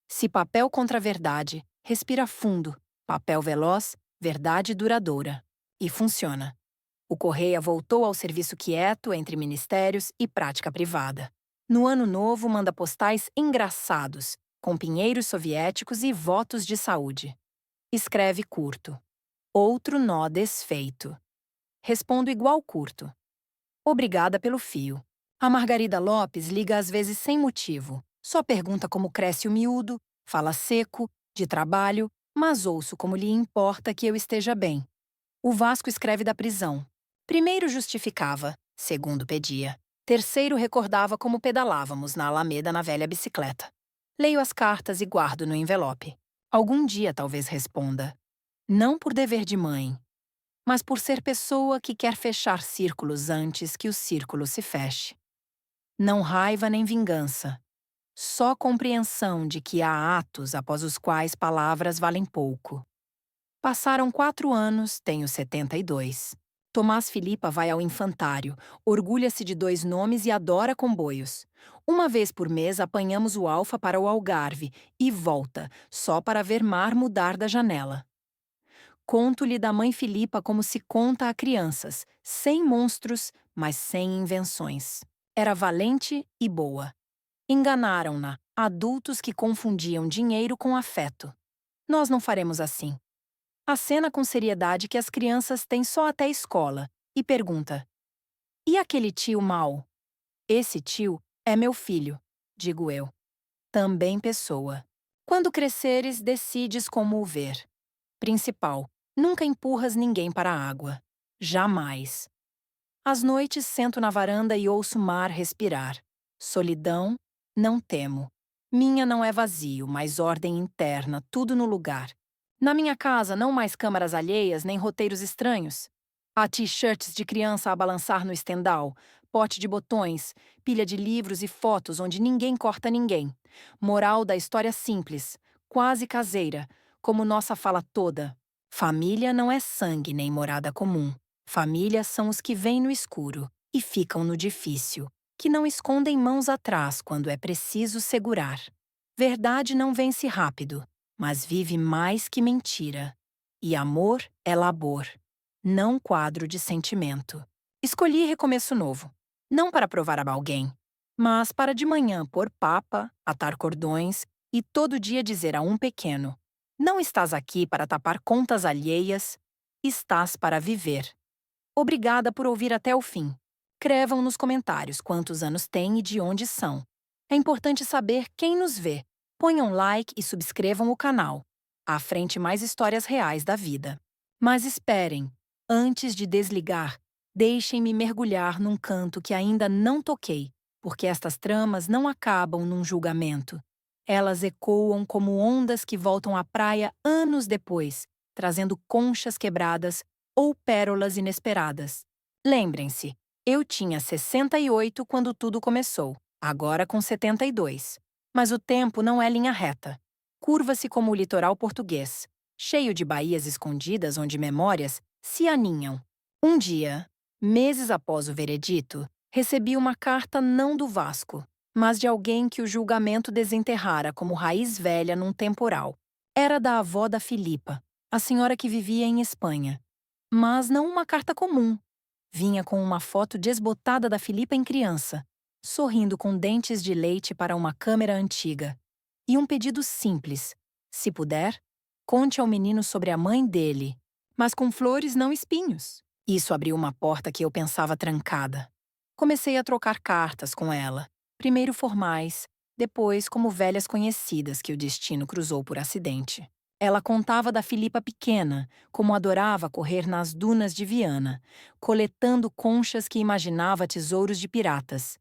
se papel contra verdade, respira fundo, papel veloz, verdade duradoura. E funciona. O Correia voltou ao serviço quieto entre ministérios e prática privada. No ano novo, manda postais engraçados, com pinheiros soviéticos e votos de saúde. Escreve curto. Outro nó desfeito. Respondo igual curto. Obrigada pelo fio. A Margarida Lopes liga às vezes sem motivo. Só pergunta como cresce o miúdo, fala seco, de trabalho, mas ouço como lhe importa que eu esteja bem. O Vasco escreve da prisão. Primeiro justificava, segundo pedia. Terceiro recordava como pedalávamos na Alameda na velha bicicleta. Leio as cartas e guardo no envelope. Algum dia talvez responda. Não por dever de mãe, mas por ser pessoa que quer fechar círculos antes que o círculo se feche. Não raiva nem vingança. Só compreensão de que há atos após os quais palavras valem pouco. Passaram 4 anos, tenho 72. Tomás Filipa vai ao infantário, orgulha-se de 2 nomes e adora comboios. Uma vez por mês apanhamos o Alfa para o Algarve e volta, só para ver mar mudar da janela. Conto-lhe da mãe Filipa como se conta a crianças, sem monstros, mas sem invenções. Era valente e boa. Enganaram-na, adultos que confundiam dinheiro com afeto. Nós não faremos assim. Acena com seriedade que as crianças têm só até escola e pergunta: e aquele tio mau? Esse tio é meu filho, digo eu. Também pessoa. Quando cresceres, decides como o ver. Principal, nunca empurras ninguém para a água. Jamais. Às noites sento na varanda e ouço o mar respirar. Solidão, não temo. Minha não é vazio, mas ordem interna, tudo no lugar. Na minha casa, não mais câmaras alheias nem roteiros estranhos. Há t-shirts de criança a balançar no estendal, pote de botões, pilha de livros e fotos onde ninguém corta ninguém. Moral da história simples, quase caseira, como nossa fala toda. Família não é sangue nem morada comum. Família são os que vêm no escuro e ficam no difícil, que não escondem mãos atrás quando é preciso segurar. Verdade não vence rápido, mas vive mais que mentira. E amor é labor, não quadro de sentimento. Escolhi recomeço novo, não para provar a alguém, mas para de manhã pôr papa, atar cordões e todo dia dizer a um pequeno: não estás aqui para tapar contas alheias, estás para viver. Obrigada por ouvir até o fim. Escrevam nos comentários quantos anos têm e de onde são. É importante saber quem nos vê. Ponham like e subscrevam o canal. À frente mais histórias reais da vida. Mas esperem, antes de desligar, deixem-me mergulhar num canto que ainda não toquei, porque estas tramas não acabam num julgamento. Elas ecoam como ondas que voltam à praia anos depois, trazendo conchas quebradas ou pérolas inesperadas. Lembrem-se, eu tinha 68 quando tudo começou, agora com 72. Mas o tempo não é linha reta. Curva-se como o litoral português, cheio de baías escondidas onde memórias se aninham. Um dia, meses após o veredito, recebi uma carta não do Vasco, mas de alguém que o julgamento desenterrara como raiz velha num temporal. Era da avó da Filipa, a senhora que vivia em Espanha. Mas não uma carta comum. Vinha com uma foto desbotada da Filipa em criança, sorrindo com dentes de leite para uma câmera antiga. E um pedido simples: se puder, conte ao menino sobre a mãe dele, mas com flores, não espinhos. Isso abriu uma porta que eu pensava trancada. Comecei a trocar cartas com ela, primeiro formais, depois como velhas conhecidas que o destino cruzou por acidente. Ela contava da Filipa pequena, como adorava correr nas dunas de Viana, coletando conchas que imaginava tesouros de piratas.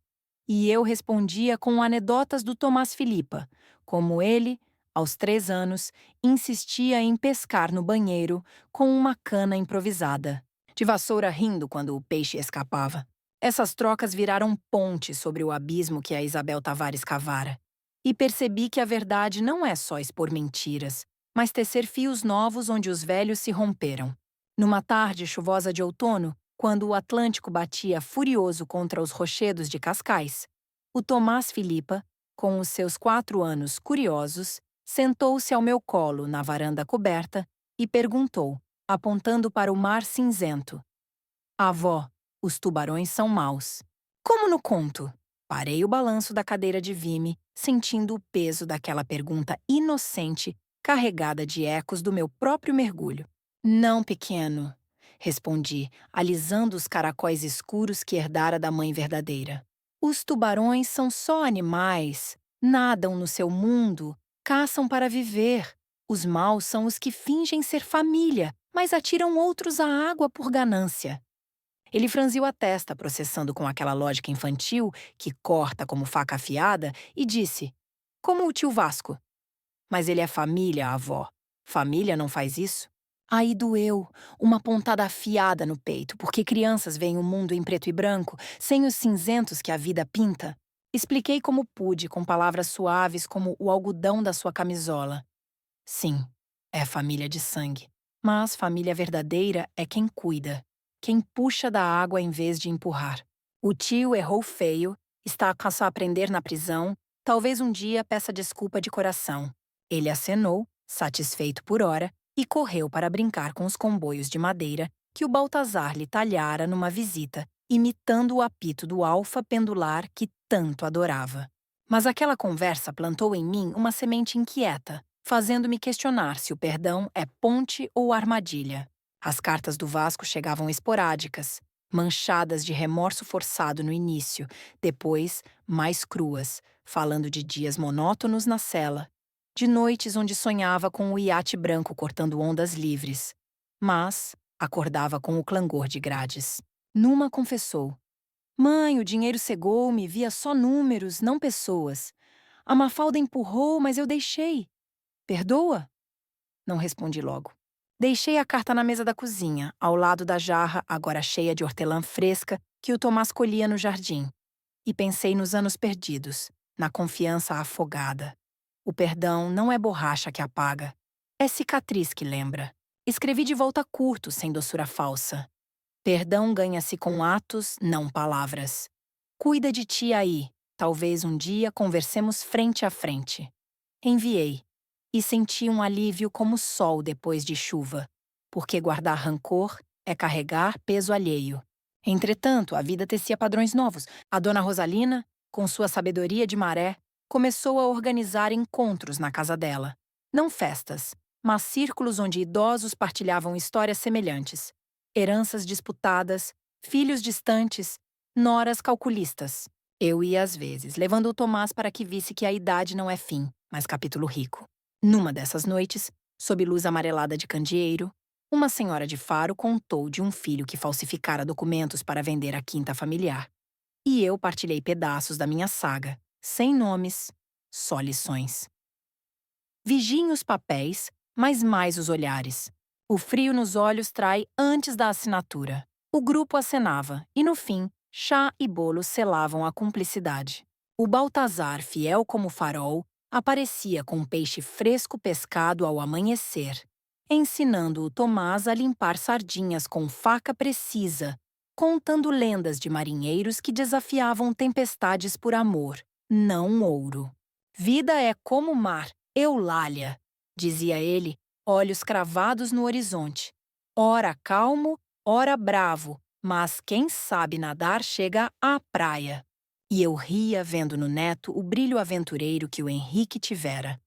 E eu respondia com anedotas do Tomás Filipa, como ele, aos 3 anos, insistia em pescar no banheiro com uma cana improvisada, de vassoura rindo quando o peixe escapava. Essas trocas viraram ponte sobre o abismo que a Isabel Tavares cavara. E percebi que a verdade não é só expor mentiras, mas tecer fios novos onde os velhos se romperam. Numa tarde chuvosa de outono, quando o Atlântico batia furioso contra os rochedos de Cascais, o Tomás Filipa, Com os seus 4 anos curiosos, sentou-se ao meu colo na varanda coberta e perguntou, apontando para o mar cinzento: Avó, os tubarões são maus. Como no conto? Parei o balanço da cadeira de Vime, sentindo o peso daquela pergunta inocente, carregada de ecos do meu próprio mergulho. Não, pequeno, respondi, alisando os caracóis escuros que herdara da mãe verdadeira. Os tubarões são só animais, nadam no seu mundo, caçam para viver. Os maus são os que fingem ser família, mas atiram outros à água por ganância. Ele franziu a testa, processando com aquela lógica infantil que corta como faca afiada, e disse: Como o tio Vasco. Mas ele é família, avó. Família não faz isso? Aí doeu, uma pontada afiada no peito, porque crianças veem o mundo em preto e branco, sem os cinzentos que a vida pinta. Expliquei como pude, com palavras suaves como o algodão da sua camisola. Sim, é família de sangue. Mas família verdadeira é quem cuida, quem puxa da água em vez de empurrar. O tio errou feio, está a só aprender na prisão, talvez um dia peça desculpa de coração. Ele acenou, satisfeito por hora, e correu para brincar com os comboios de madeira que o Baltazar lhe talhara numa visita, imitando o apito do alfa pendular que tanto adorava. Mas aquela conversa plantou em mim uma semente inquieta, fazendo-me questionar se o perdão é ponte ou armadilha. As cartas do Vasco chegavam esporádicas, manchadas de remorso forçado no início, depois mais cruas, falando de dias monótonos na cela, de noites onde sonhava com o iate branco cortando ondas livres, mas acordava com o clangor de grades. Numa confessou: Mãe, o dinheiro cegou-me, via só números, não pessoas. A Mafalda empurrou, mas eu deixei. Perdoa? Não respondi logo. Deixei a carta na mesa da cozinha, ao lado da jarra, agora cheia de hortelã fresca, que o Tomás colhia no jardim. E pensei nos anos perdidos, na confiança afogada. O perdão não é borracha que apaga, é cicatriz que lembra. Escrevi de volta curto, sem doçura falsa. Perdão ganha-se com atos, não palavras. Cuida de ti aí, talvez um dia conversemos frente a frente. Enviei. E senti um alívio como sol depois de chuva, porque guardar rancor é carregar peso alheio. Entretanto, a vida tecia padrões novos. A dona Rosalina, com sua sabedoria de maré, começou a organizar encontros na casa dela. Não festas, mas círculos onde idosos partilhavam histórias semelhantes. Heranças disputadas, filhos distantes, noras calculistas. Eu ia às vezes, levando o Tomás para que visse que a idade não é fim, mas capítulo rico. Numa dessas noites, sob luz amarelada de candeeiro, uma senhora de Faro contou de um filho que falsificara documentos para vender a quinta familiar. E eu partilhei pedaços da minha saga, sem nomes, só lições. Vigiem os papéis, mas mais os olhares. O frio nos olhos trai antes da assinatura. O grupo acenava, e no fim, chá e bolo selavam a cumplicidade. O Baltazar, fiel como farol, aparecia com um peixe fresco pescado ao amanhecer, ensinando o Tomás a limpar sardinhas com faca precisa, contando lendas de marinheiros que desafiavam tempestades por amor, não ouro. Vida é como o mar, Eulália, dizia ele, olhos cravados no horizonte. Ora calmo, ora bravo, mas quem sabe nadar chega à praia. E eu ria vendo no neto o brilho aventureiro que o Henrique tivera,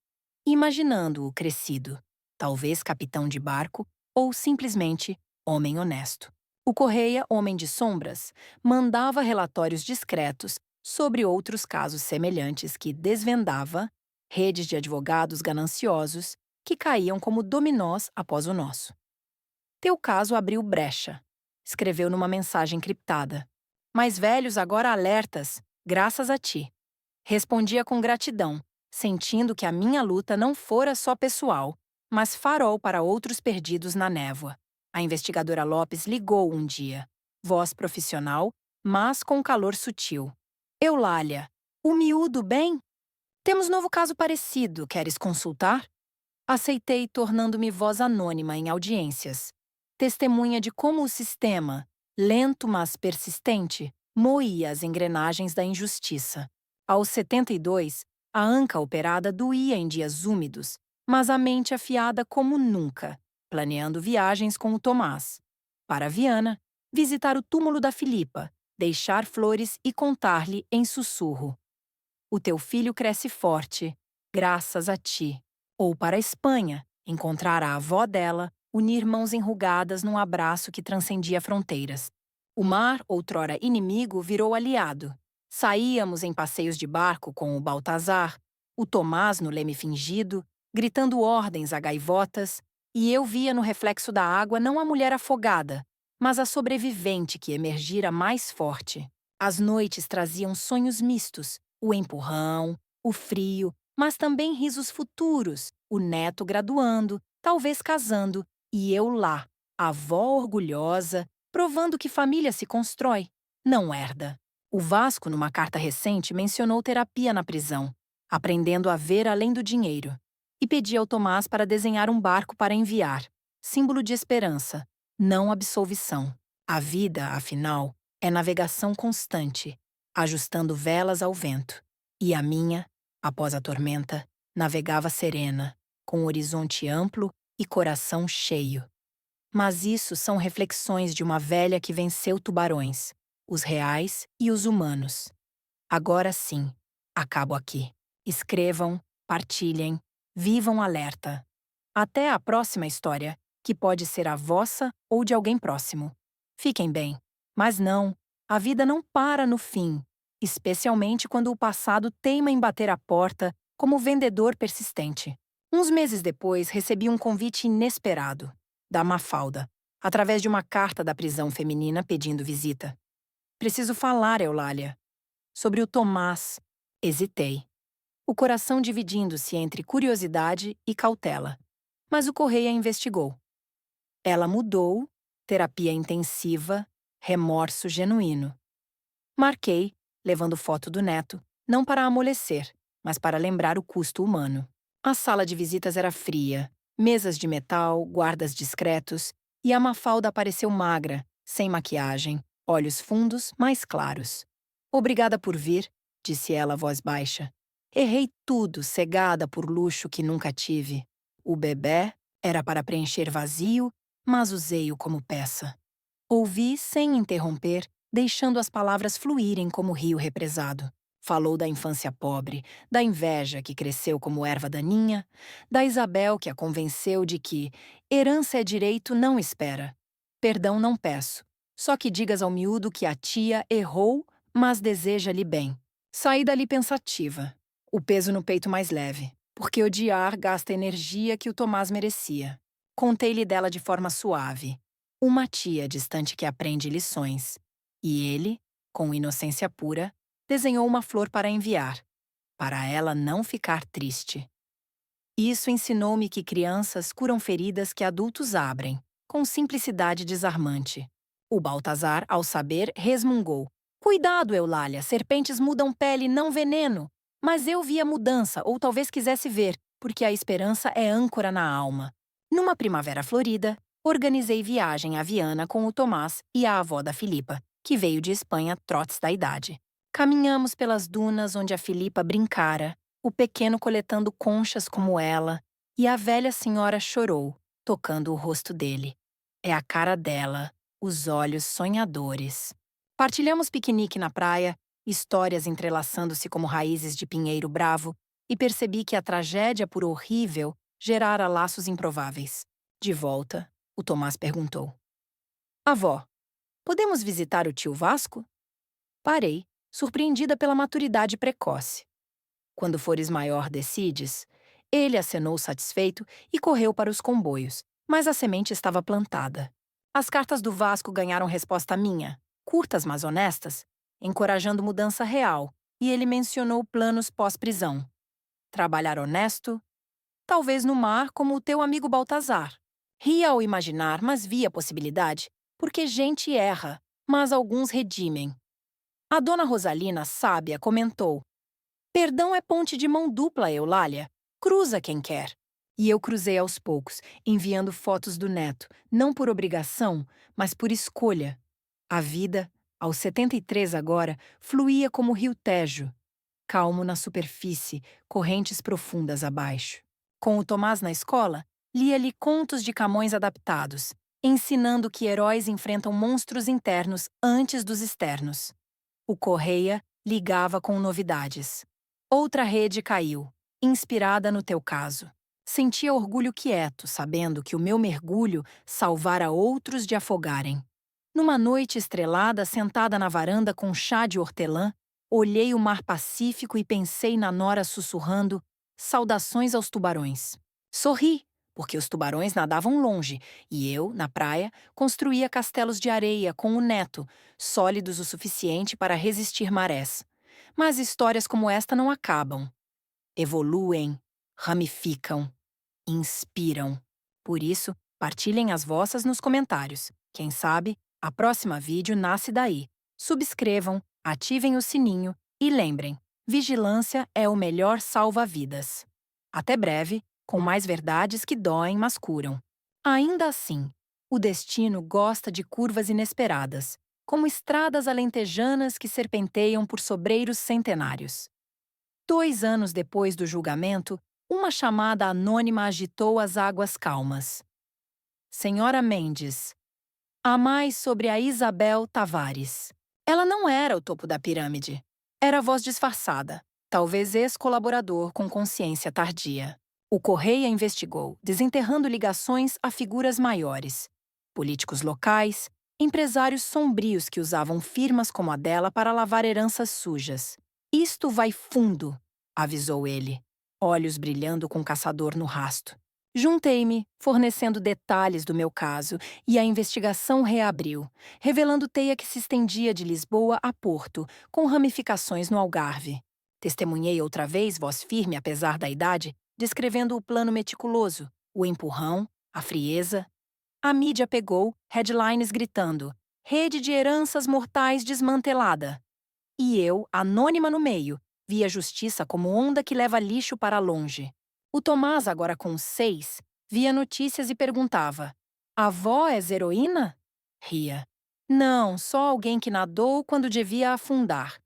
imaginando-o crescido, talvez capitão de barco ou simplesmente homem honesto. O Correia, homem de sombras, mandava relatórios discretos sobre outros casos semelhantes que desvendava, redes de advogados gananciosos que caíam como dominós após o nosso. Teu caso abriu brecha, escreveu numa mensagem criptada. Mais velhos agora alertas, graças a ti. Respondia com gratidão, sentindo que a minha luta não fora só pessoal, mas farol para outros perdidos na névoa. A investigadora Lopes ligou um dia, voz profissional, mas com calor sutil. Eulália, o miúdo bem? Temos novo caso parecido, queres consultar? Aceitei, tornando-me voz anônima em audiências. Testemunha de como o sistema, lento mas persistente, moía as engrenagens da injustiça. Aos 72, A anca operada doía em dias úmidos, mas a mente afiada como nunca, planeando viagens com o Tomás. Para Viana, visitar o túmulo da Filipa, deixar flores e contar-lhe em sussurro: o teu filho cresce forte, graças a ti. Ou para a Espanha, encontrar a avó dela, unir mãos enrugadas num abraço que transcendia fronteiras. O mar, outrora inimigo, virou aliado. Saíamos em passeios de barco com o Baltazar, o Tomás no leme fingido, gritando ordens a gaivotas, e eu via no reflexo da água não a mulher afogada, mas a sobrevivente que emergira mais forte. As noites traziam sonhos mistos, o empurrão, o frio, mas também risos futuros, o neto graduando, talvez casando, e eu lá, avó orgulhosa, provando que família se constrói, não herda. O Vasco, numa carta recente, mencionou terapia na prisão, aprendendo a ver além do dinheiro, e pedia ao Tomás para desenhar um barco para enviar, símbolo de esperança, não absolvição. A vida, afinal, é navegação constante, ajustando velas ao vento. E a minha, após a tormenta, navegava serena, com horizonte amplo e coração cheio. Mas isso são reflexões de uma velha que venceu tubarões, os reais e os humanos. Agora sim, acabo aqui. Escrevam, partilhem, vivam alerta. Até a próxima história, que pode ser a vossa ou de alguém próximo. Fiquem bem. Mas não, a vida não para no fim, especialmente quando o passado teima em bater a porta como vendedor persistente. Uns meses depois, recebi um convite inesperado, da Mafalda, através de uma carta da prisão feminina pedindo visita. Preciso falar, Eulália. Sobre o Tomás. Hesitei. O coração dividindo-se entre curiosidade e cautela. Mas o Correia investigou. Ela mudou, terapia intensiva, remorso genuíno. Marquei, levando foto do neto, não para amolecer, mas para lembrar o custo humano. A sala de visitas era fria, mesas de metal, guardas discretos, e a Mafalda apareceu magra, sem maquiagem, olhos fundos, mais claros. Obrigada por vir, disse ela a voz baixa. Errei tudo, cegada por luxo que nunca tive. O bebê era para preencher vazio, mas usei-o como peça. Ouvi sem interromper, deixando as palavras fluírem como rio represado. Falou da infância pobre, da inveja que cresceu como erva daninha, da Isabel que a convenceu de que herança é direito, não espera. Perdão não peço, só que digas ao miúdo que a tia errou, mas deseja-lhe bem. Saí dali pensativa, o peso no peito mais leve, porque odiar gasta energia que o Tomás merecia. Contei-lhe dela de forma suave. Uma tia distante que aprende lições. E ele, com inocência pura, desenhou uma flor para enviar, para ela não ficar triste. Isso ensinou-me que crianças curam feridas que adultos abrem, com simplicidade desarmante. O Baltazar, ao saber, resmungou. Cuidado, Eulália, serpentes mudam pele, não veneno. Mas eu vi a mudança, ou talvez quisesse ver, porque a esperança é âncora na alma. Numa primavera florida, organizei viagem a Viana com o Tomás e a avó da Filipa, que veio de Espanha trotes da idade. Caminhamos pelas dunas onde a Filipa brincara, o pequeno coletando conchas como ela, e a velha senhora chorou, tocando o rosto dele. É a cara dela, os olhos sonhadores. Partilhamos piquenique na praia, histórias entrelaçando-se como raízes de pinheiro bravo, e percebi que a tragédia, por horrível, gerara laços improváveis. De volta, o Tomás perguntou. Avó, podemos visitar o tio Vasco? Parei, surpreendida pela maturidade precoce. Quando fores maior, decides. Ele acenou satisfeito e correu para os comboios, mas a semente estava plantada. As cartas do Vasco ganharam resposta minha, curtas mas honestas, encorajando mudança real, e ele mencionou planos pós-prisão. Trabalhar honesto? Talvez no mar como o teu amigo Baltazar. Ria ao imaginar, mas via a possibilidade, porque gente erra, mas alguns redimem. A dona Rosalina, sábia, comentou: perdão é ponte de mão dupla, Eulália. Cruza quem quer. E eu cruzei aos poucos, enviando fotos do neto, não por obrigação, mas por escolha. A vida, aos 73 agora, fluía como o rio Tejo. calmo na superfície, correntes profundas abaixo. Com o Tomás na escola, lia-lhe contos de Camões adaptados, ensinando que heróis enfrentam monstros internos antes dos externos. O Correia ligava com novidades. Outra rede caiu, inspirada no teu caso. Sentia orgulho quieto, sabendo que o meu mergulho salvara outros de afogarem. Numa noite estrelada, sentada na varanda com chá de hortelã, olhei o mar Pacífico e pensei na nora sussurrando saudações aos tubarões. Sorri, porque os tubarões nadavam longe e eu, na praia, construía castelos de areia com o neto, sólidos o suficiente para resistir marés. Mas histórias como esta não acabam. Evoluem, ramificam, inspiram. Por isso, partilhem as vossas nos comentários. Quem sabe, a próxima vídeo nasce daí. Subscrevam, ativem o sininho e lembrem, vigilância é o melhor salva-vidas. Até breve, com mais verdades que doem, mas curam. Ainda assim, o destino gosta de curvas inesperadas, como estradas alentejanas que serpenteiam por sobreiros centenários. 2 anos depois do julgamento, uma chamada anônima agitou as águas calmas. Senhora Mendes, há mais sobre a Isabel Tavares. Ela não era o topo da pirâmide. Era voz disfarçada, talvez ex-colaborador com consciência tardia. O Correia investigou, desenterrando ligações a figuras maiores. Políticos locais, empresários sombrios que usavam firmas como a dela para lavar heranças sujas. Isto vai fundo, avisou ele, olhos brilhando com o caçador no rasto. Juntei-me, fornecendo detalhes do meu caso, e a investigação reabriu, revelando teia que se estendia de Lisboa a Porto, com ramificações no Algarve. Testemunhei outra vez, voz firme apesar da idade, descrevendo o plano meticuloso, o empurrão, a frieza. A mídia pegou, headlines gritando: Rede de heranças mortais desmantelada. E eu, anônima no meio, via a justiça como onda que leva lixo para longe. O Tomás, agora com 6, via notícias e perguntava: A avó és heroína? Ria. Não, só alguém que nadou quando devia afundar.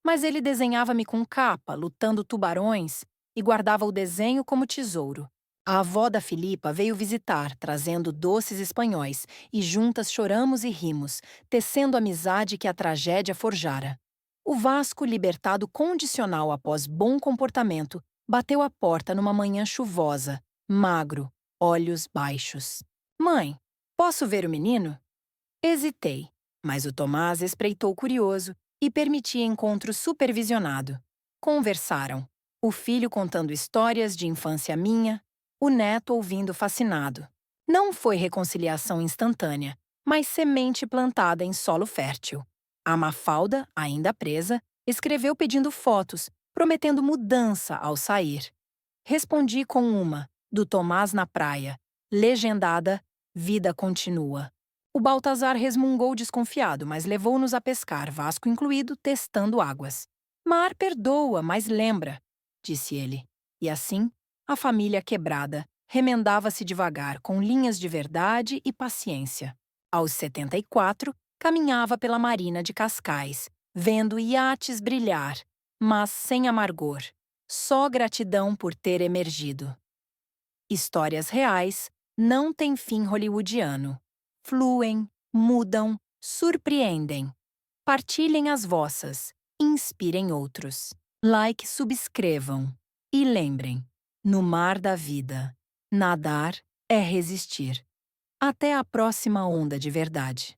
Mas ele desenhava-me com capa, lutando tubarões, e guardava o desenho como tesouro. A avó da Filipa veio visitar, trazendo doces espanhóis, e juntas choramos e rimos, tecendo a amizade que a tragédia forjara. O Vasco, libertado condicional após bom comportamento, bateu à porta numa manhã chuvosa, magro, olhos baixos. Mãe, posso ver o menino? Hesitei, mas o Tomás espreitou curioso e permitia encontro supervisionado. Conversaram, o filho contando histórias de infância minha, o neto ouvindo fascinado. Não foi reconciliação instantânea, mas semente plantada em solo fértil. A Mafalda, ainda presa, escreveu pedindo fotos, prometendo mudança ao sair. Respondi com uma, do Tomás na praia, legendada Vida Continua. O Baltazar resmungou desconfiado, mas levou-nos a pescar, Vasco incluído, testando águas. Mar perdoa, mas lembra, disse ele. E assim, a família quebrada remendava-se devagar, com linhas de verdade e paciência. Aos 74, caminhava pela marina de Cascais, vendo iates brilhar, mas sem amargor. Só gratidão por ter emergido. Histórias reais não têm fim hollywoodiano. Fluem, mudam, surpreendem. Partilhem as vossas, inspirem outros. Like, subscrevam. E lembrem, no mar da vida, nadar é resistir. Até a próxima onda de verdade.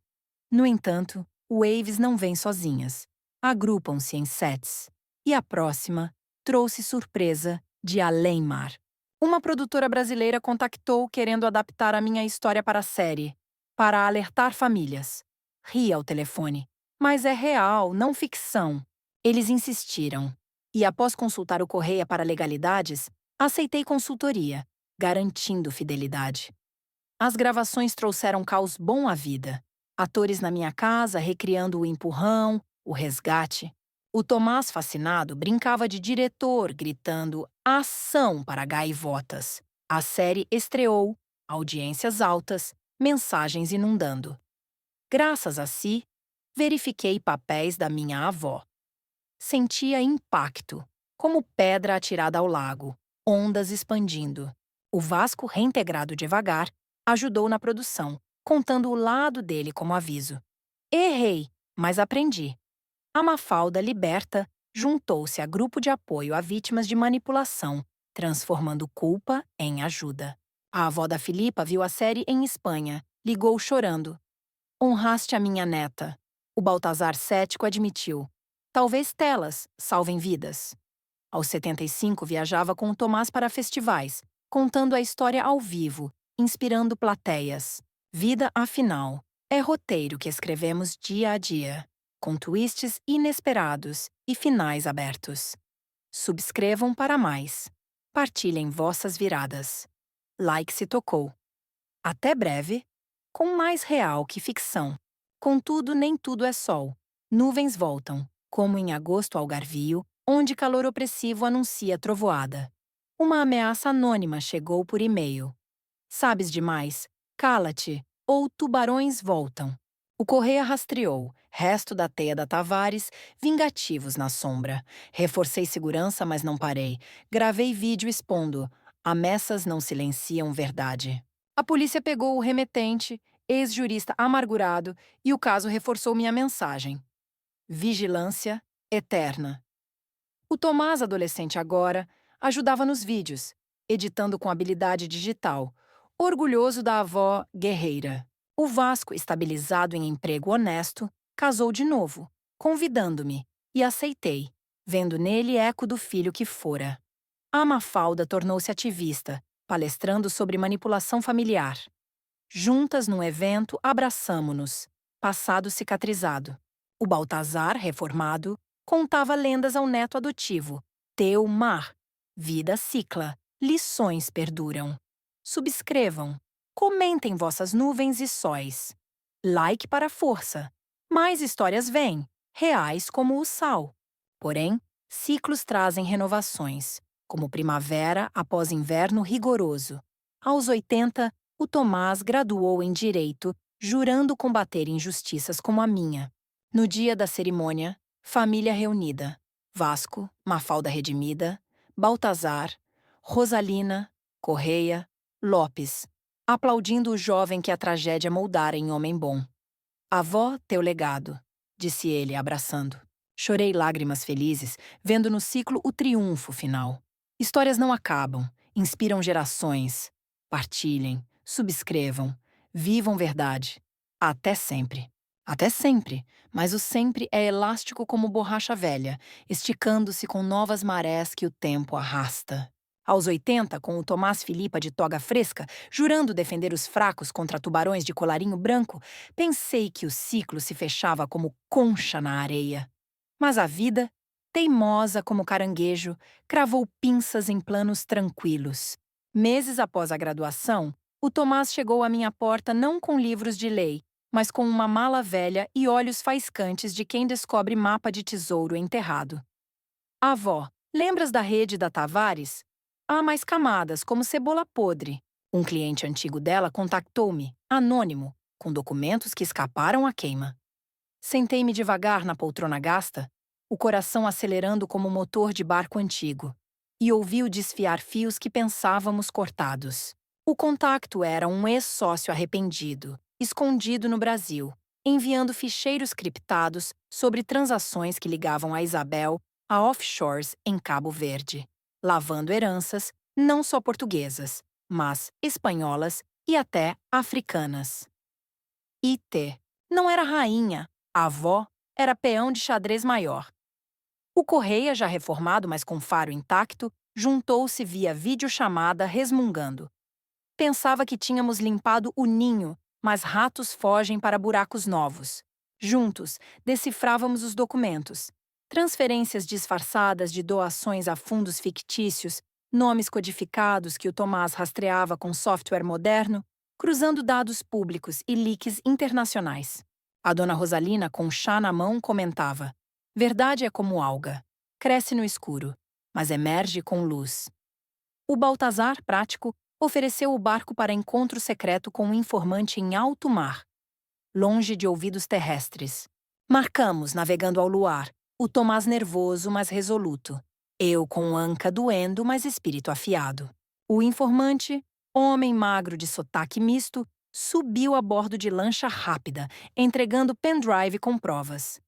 No entanto, waves não vêm sozinhas. Agrupam-se em sets. E a próxima trouxe surpresa de além-mar. Uma produtora brasileira contactou querendo adaptar a minha história para a série, para alertar famílias. Ri ao telefone. Mas é real, não ficção. Eles insistiram. E após consultar o Correia para legalidades, aceitei consultoria, garantindo fidelidade. As gravações trouxeram caos bom à vida. Atores na minha casa recriando o empurrão, o resgate. O Tomás, fascinado, brincava de diretor, gritando ação para gaivotas. A série estreou, audiências altas, mensagens inundando. Graças a si, verifiquei papéis da minha avó. Sentia impacto, como pedra atirada ao lago, ondas expandindo. O Vasco, reintegrado devagar, ajudou na produção, contando o lado dele como aviso. Errei, mas aprendi. A Mafalda, liberta, juntou-se a grupo de apoio a vítimas de manipulação, transformando culpa em ajuda. A avó da Filipa viu a série em Espanha, ligou chorando. Honraste a minha neta. O Baltazar cético admitiu. Talvez telas salvem vidas. Aos 75, viajava com o Tomás para festivais, contando a história ao vivo, inspirando plateias. Vida, afinal, é roteiro que escrevemos dia a dia, com twists inesperados e finais abertos. Subscrevam para mais. Partilhem vossas viradas. Like se tocou. Até breve, com mais real que ficção. Contudo, nem tudo é sol. Nuvens voltam, como em agosto algarvio, onde calor opressivo anuncia trovoada. Uma ameaça anônima chegou por e-mail. Sabes demais? Cala-te, ou tubarões voltam. O Correia rastreou, resto da teia da Tavares, vingativos na sombra. Reforcei segurança, mas não parei. Gravei vídeo expondo. Ameaças não silenciam verdade. A polícia pegou o remetente, ex-jurista amargurado, e o caso reforçou minha mensagem. Vigilância eterna. O Tomás, adolescente agora, ajudava nos vídeos, editando com habilidade digital, orgulhoso da avó guerreira. O Vasco, estabilizado em emprego honesto, casou de novo, convidando-me, e aceitei, vendo nele eco do filho que fora. A Mafalda tornou-se ativista, palestrando sobre manipulação familiar. Juntas num evento, abraçamo-nos, passado cicatrizado. O Baltazar, reformado, contava lendas ao neto adotivo. Teu mar. Vida cicla. Lições perduram. Subscrevam. Comentem vossas nuvens e sóis. Like para a força. Mais histórias vêm, reais como o sal. Porém, ciclos trazem renovações, como primavera após inverno rigoroso. Aos 80, o Tomás graduou em Direito, jurando combater injustiças como a minha. No dia da cerimônia, família reunida. Vasco, Mafalda redimida, Baltazar, Rosalina, Correia, Lopes, aplaudindo o jovem que a tragédia moldara em homem bom. Avó, teu legado, disse ele, abraçando. Chorei lágrimas felizes, vendo no ciclo o triunfo final. Histórias não acabam, inspiram gerações. Partilhem, subscrevam, vivam verdade. Até sempre. Até sempre, mas o sempre é elástico como borracha velha, esticando-se com novas marés que o tempo arrasta. Aos 80, com o Tomás Filipa de toga fresca, jurando defender os fracos contra tubarões de colarinho branco, pensei que o ciclo se fechava como concha na areia. Mas a vida, teimosa como caranguejo, cravou pinças em planos tranquilos. Meses após a graduação, o Tomás chegou à minha porta não com livros de lei, mas com uma mala velha e olhos faiscantes de quem descobre mapa de tesouro enterrado. Avó, lembras da rede da Tavares? Há mais camadas, como cebola podre. Um cliente antigo dela contactou-me, anônimo, com documentos que escaparam à queima. Sentei-me devagar na poltrona gasta, o coração acelerando como motor de barco antigo, e ouvi-o desfiar fios que pensávamos cortados. O contacto era um ex-sócio arrependido, escondido no Brasil, enviando ficheiros criptados sobre transações que ligavam a Isabel a offshores em Cabo Verde, lavando heranças não só portuguesas, mas espanholas e até africanas. IT. Não era rainha, a avó era peão de xadrez maior. O Correia, já reformado, mas com faro intacto, juntou-se via videochamada resmungando. Pensava que tínhamos limpado o ninho, mas ratos fogem para buracos novos. Juntos, decifrávamos os documentos. Transferências disfarçadas de doações a fundos fictícios, nomes codificados que o Tomás rastreava com software moderno, cruzando dados públicos e leaks internacionais. A dona Rosalina, com chá na mão, comentava: verdade é como alga. Cresce no escuro, mas emerge com luz. O Baltazar, prático, ofereceu o barco para encontro secreto com um informante em alto mar, longe de ouvidos terrestres. Marcamos, navegando ao luar, O Tomás nervoso, mas resoluto. Eu com anca doendo, mas espírito afiado. O informante, homem magro de sotaque misto, subiu a bordo de lancha rápida, entregando pendrive com provas.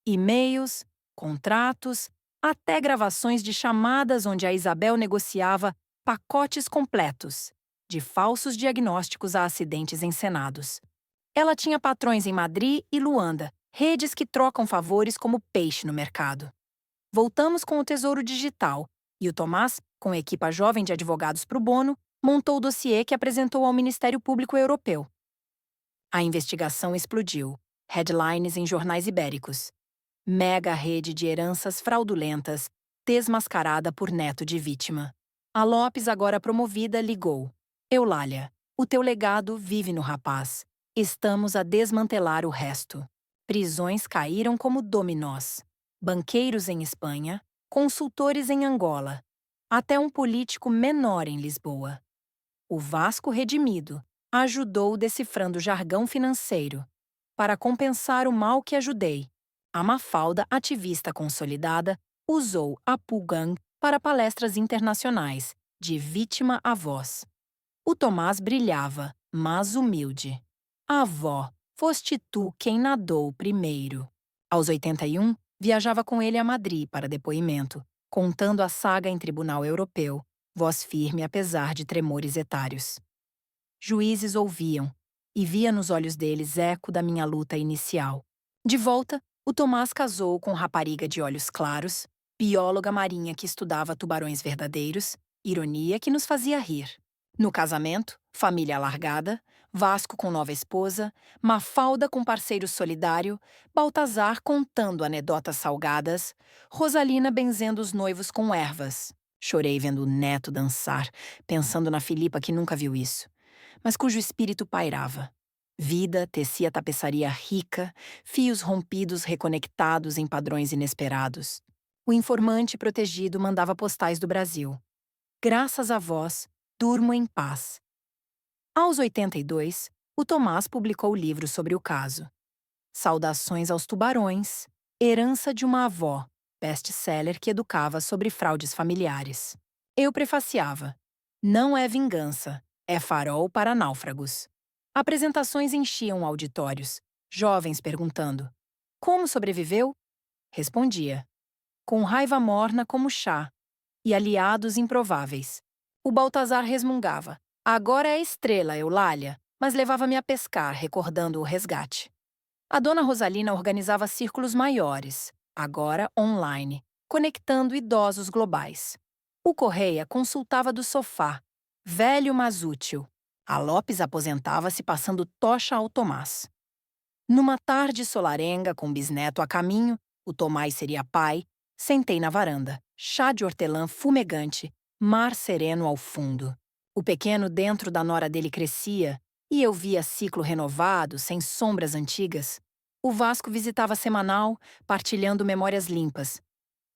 E-mails, contratos, até gravações de chamadas onde a Isabel negociava pacotes completos, de falsos diagnósticos a acidentes encenados. Ela tinha patrões em Madrid e Luanda, redes que trocam favores como peixe no mercado. Voltamos com o Tesouro Digital, e o Tomás, com a equipa jovem de advogados pro bono, montou o dossiê que apresentou ao Ministério Público Europeu. A investigação explodiu. Headlines em jornais ibéricos. Mega rede de heranças fraudulentas, desmascarada por neto de vítima. A Lopes, agora promovida, ligou. Eulália, o teu legado vive no rapaz. Estamos a desmantelar o resto. Prisões caíram como dominós. Banqueiros em Espanha, consultores em Angola. Até um político menor em Lisboa. O Vasco redimido ajudou decifrando jargão financeiro. Para compensar o mal que ajudei, a Mafalda, ativista consolidada, usou a Pulgang para palestras internacionais, de vítima a voz. O Tomás brilhava, mas humilde. Avó, foste tu quem nadou primeiro. Aos 81, viajava com ele a Madrid para depoimento, contando a saga em tribunal europeu, voz firme apesar de tremores etários. Juízes ouviam, e via nos olhos deles eco da minha luta inicial. De volta, o Tomás casou com rapariga de olhos claros, bióloga marinha que estudava tubarões verdadeiros, ironia que nos fazia rir. No casamento, família alargada, Vasco com nova esposa, Mafalda com parceiro solidário, Baltazar contando anedotas salgadas, Rosalina benzendo os noivos com ervas. Chorei vendo o neto dançar, pensando na Filipa que nunca viu isso, mas cujo espírito pairava. Vida tecia tapeçaria rica, fios rompidos reconectados em padrões inesperados. O informante protegido mandava postais do Brasil. Graças a vós, durmo em paz. Aos 82, o Tomás publicou o livro sobre o caso. Saudações aos tubarões, herança de uma avó, best-seller que educava sobre fraudes familiares. Eu prefaciava: não é vingança, é farol para náufragos. Apresentações enchiam auditórios, jovens perguntando: como sobreviveu? Respondia: com raiva morna como chá, e aliados improváveis. O Baltazar resmungava: agora é estrela, Eulália, mas levava-me a pescar, recordando o resgate. A dona Rosalina organizava círculos maiores, agora online, conectando idosos globais. O Correia consultava do sofá, velho mas útil. A Lopes aposentava-se passando tocha ao Tomás. Numa tarde solarenga com bisneto a caminho, o Tomás seria pai, sentei na varanda, chá de hortelã fumegante, mar sereno ao fundo. O pequeno dentro da nora dele crescia, e eu via ciclo renovado, sem sombras antigas. O Vasco visitava semanal, partilhando memórias limpas.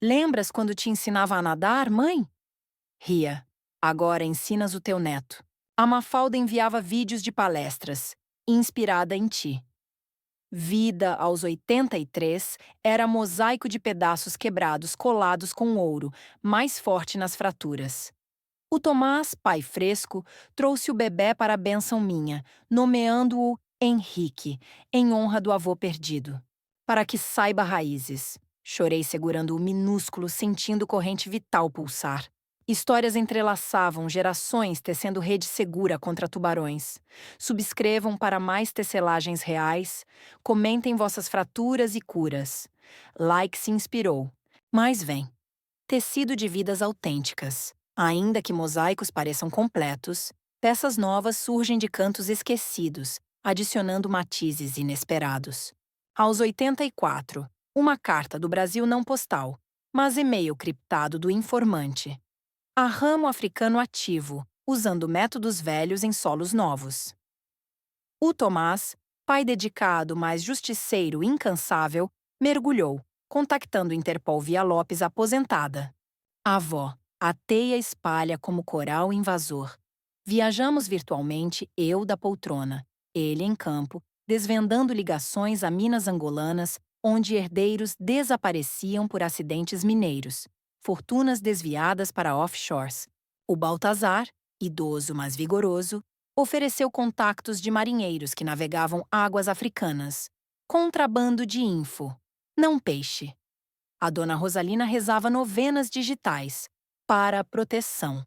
Lembras quando te ensinava a nadar, mãe? Ria. Agora ensinas o teu neto. A Mafalda enviava vídeos de palestras, inspirada em ti. Vida aos 83 era mosaico de pedaços quebrados colados com ouro, mais forte nas fraturas. O Tomás, pai fresco, trouxe o bebé para a bênção minha, nomeando-o Henrique, em honra do avô perdido. Para que saiba raízes. Chorei segurando o minúsculo, sentindo corrente vital pulsar. Histórias entrelaçavam gerações tecendo rede segura contra tubarões. Subscrevam para mais tecelagens reais. Comentem vossas fraturas e curas. Like se inspirou. Mas vem. Tecido de vidas autênticas. Ainda que mosaicos pareçam completos, peças novas surgem de cantos esquecidos, adicionando matizes inesperados. Aos 84, uma carta do Brasil não postal, mas e-mail criptado do informante. A ramo africano ativo, usando métodos velhos em solos novos. O Tomás, pai dedicado, mas justiceiro incansável, mergulhou, contactando Interpol via Lopes aposentada. A avó, a teia espalha como coral invasor. Viajamos virtualmente, eu da poltrona, ele em campo, desvendando ligações a minas angolanas, onde herdeiros desapareciam por acidentes mineiros, fortunas desviadas para offshores. O Baltazar, idoso mas vigoroso, ofereceu contactos de marinheiros que navegavam águas africanas. Contrabando de info, não peixe. A dona Rosalina rezava novenas digitais para proteção.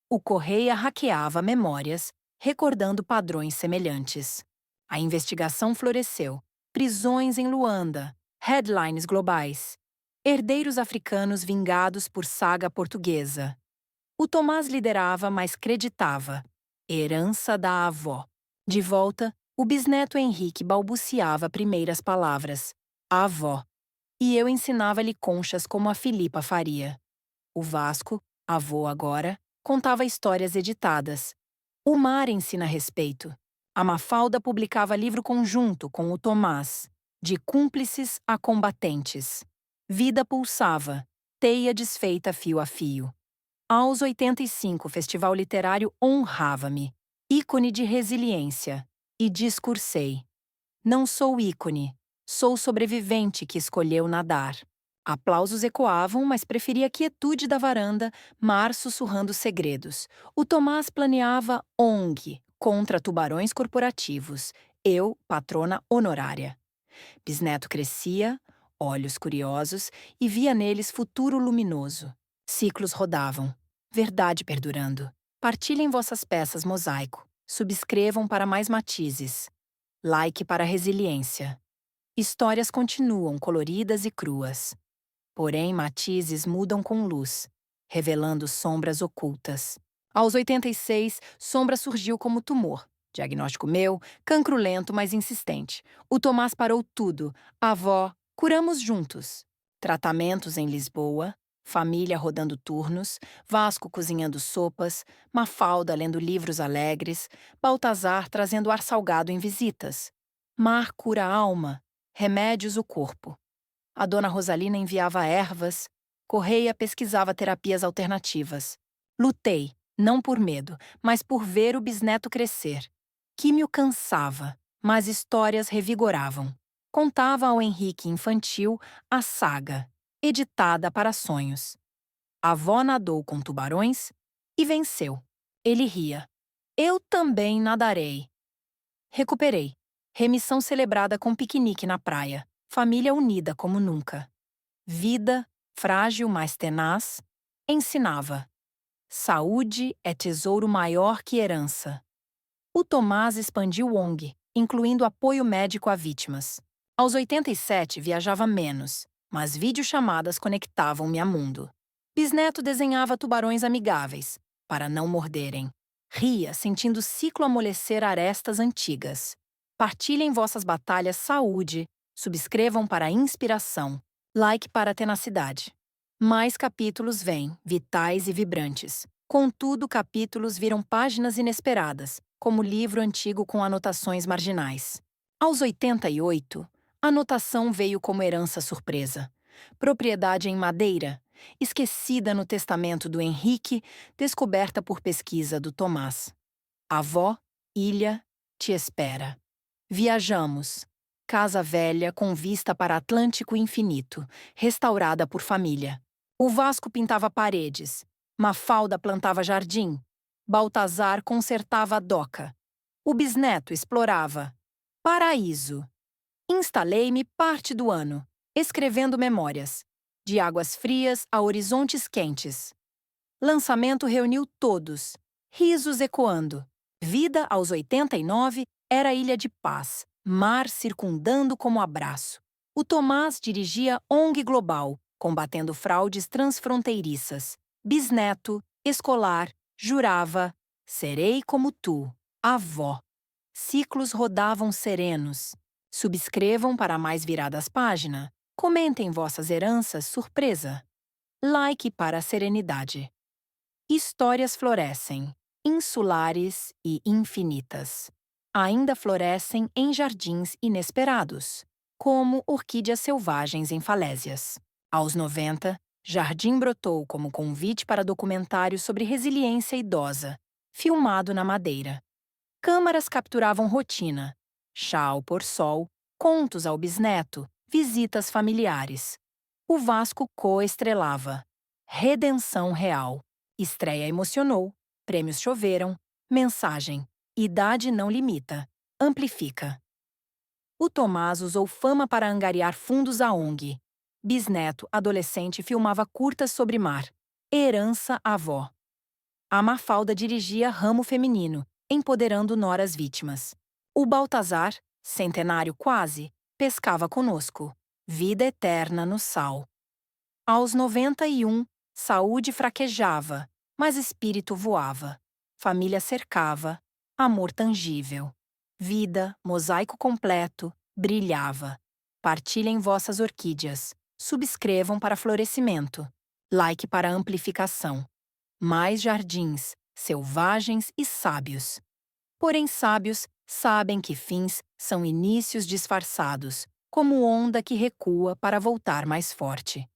O Correia hackeava memórias, recordando padrões semelhantes. A investigação floresceu. Prisões em Luanda, headlines globais. Herdeiros africanos vingados por saga portuguesa. O Tomás liderava, mas creditava. Herança da avó. De volta, o bisneto Henrique balbuciava primeiras palavras. Avó. E eu ensinava-lhe conchas como a Filipa faria. O Vasco, avô agora, contava histórias editadas. O Mar ensina respeito. A Mafalda publicava livro conjunto com o Tomás, de cúmplices a combatentes. Vida pulsava, teia desfeita fio a fio. Aos 85, o Festival Literário honrava-me, ícone de resiliência, e discursei. Não sou ícone, sou sobrevivente que escolheu nadar. Aplausos ecoavam, mas preferia a quietude da varanda, mar sussurrando segredos. O Tomás planeava ONG, contra tubarões corporativos. Eu, patrona honorária. Bisneto crescia, olhos curiosos, e via neles futuro luminoso. Ciclos rodavam. Verdade perdurando. Partilhem vossas peças mosaico. Subscrevam para mais matizes. Like para resiliência. Histórias continuam coloridas e cruas. Porém, matizes mudam com luz, revelando sombras ocultas. Aos 86, sombra surgiu como tumor. Diagnóstico meu, cancro lento, mas insistente. O Tomás parou tudo. A avó, curamos juntos. Tratamentos em Lisboa, família rodando turnos, Vasco cozinhando sopas, Mafalda lendo livros alegres, Baltazar trazendo ar salgado em visitas. Mar cura a alma, remédios o corpo. A dona Rosalina enviava ervas, Correia pesquisava terapias alternativas. Lutei, não por medo, mas por ver o bisneto crescer. Químio cansava, mas histórias revigoravam. Contava ao Henrique infantil a saga, editada para sonhos. A avó nadou com tubarões e venceu. Ele ria. Eu também nadarei. Recuperei. Remissão celebrada com piquenique na praia. Família unida como nunca. Vida, frágil mas tenaz, ensinava. Saúde é tesouro maior que herança. O Tomás expandiu o ONG, incluindo apoio médico a vítimas. Aos 87 viajava menos, mas videochamadas conectavam-me a mundo. Bisneto desenhava tubarões amigáveis, para não morderem. Ria, sentindo o ciclo amolecer arestas antigas. Partilhem vossas batalhas saúde, subscrevam para a inspiração, like para a tenacidade. Mais capítulos vêm, vitais e vibrantes. Contudo, capítulos viram páginas inesperadas, como livro antigo com anotações marginais. Aos 88, a anotação veio como herança surpresa. Propriedade em Madeira, esquecida no testamento do Henrique, descoberta por pesquisa do Tomás. Avó, ilha, te espera. Viajamos. Casa velha com vista para Atlântico infinito, restaurada por família. O Vasco pintava paredes, Mafalda plantava jardim, Baltazar consertava a doca. O bisneto explorava. Paraíso. Instalei-me parte do ano, escrevendo memórias, de águas frias a horizontes quentes. Lançamento reuniu todos, risos ecoando. Vida aos 89 era ilha de paz, mar circundando como abraço. O Tomás dirigia ONG Global, combatendo fraudes transfronteiriças. Bisneto, escolar, jurava, serei como tu, avó. Ciclos rodavam serenos. Subscrevam para mais viradas página. Comentem vossas heranças surpresa. Like para a serenidade. Histórias florescem, insulares e infinitas. Ainda florescem em jardins inesperados, como orquídeas selvagens em falésias. Aos 90, Jardim brotou como convite para documentário sobre resiliência idosa, filmado na Madeira. Câmaras capturavam rotina, chá ao pôr sol, contos ao bisneto, Visitas familiares. O Vasco coestrelava. Redenção real. Estreia emocionou. Prêmios choveram. Mensagem. Idade não limita. Amplifica. O Tomás usou fama para angariar fundos à ONG. Bisneto, adolescente, filmava curtas sobre mar. Herança avó. A Mafalda dirigia ramo feminino, empoderando noras vítimas. O Baltazar, centenário quase, pescava conosco. Vida eterna no sal. Aos 91, saúde fraquejava, mas espírito voava. Família cercava, amor tangível. Vida, mosaico completo, brilhava. Partilhem vossas orquídeas. Subscrevam para florescimento. Like para amplificação. Mais jardins, selvagens e sábios. Porém, sábios sabem que fins são inícios disfarçados, como onda que recua para voltar mais forte.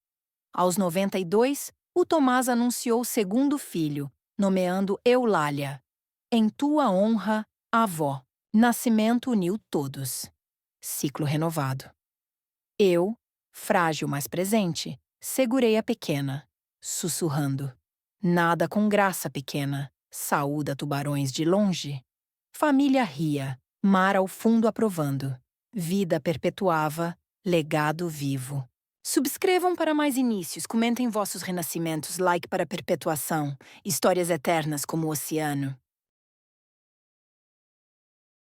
Aos 92, o Tomás anunciou o segundo filho, nomeando Eulália. Em tua honra, avó. Nascimento uniu todos. Ciclo renovado. Eu, frágil mas presente, segurei a pequena, sussurrando. Nada com graça, pequena. Saúda tubarões de longe. Família ria, mar ao fundo aprovando. Vida perpetuava, legado vivo. Subscrevam para mais inícios, comentem vossos renascimentos, like para perpetuação, histórias eternas como o oceano.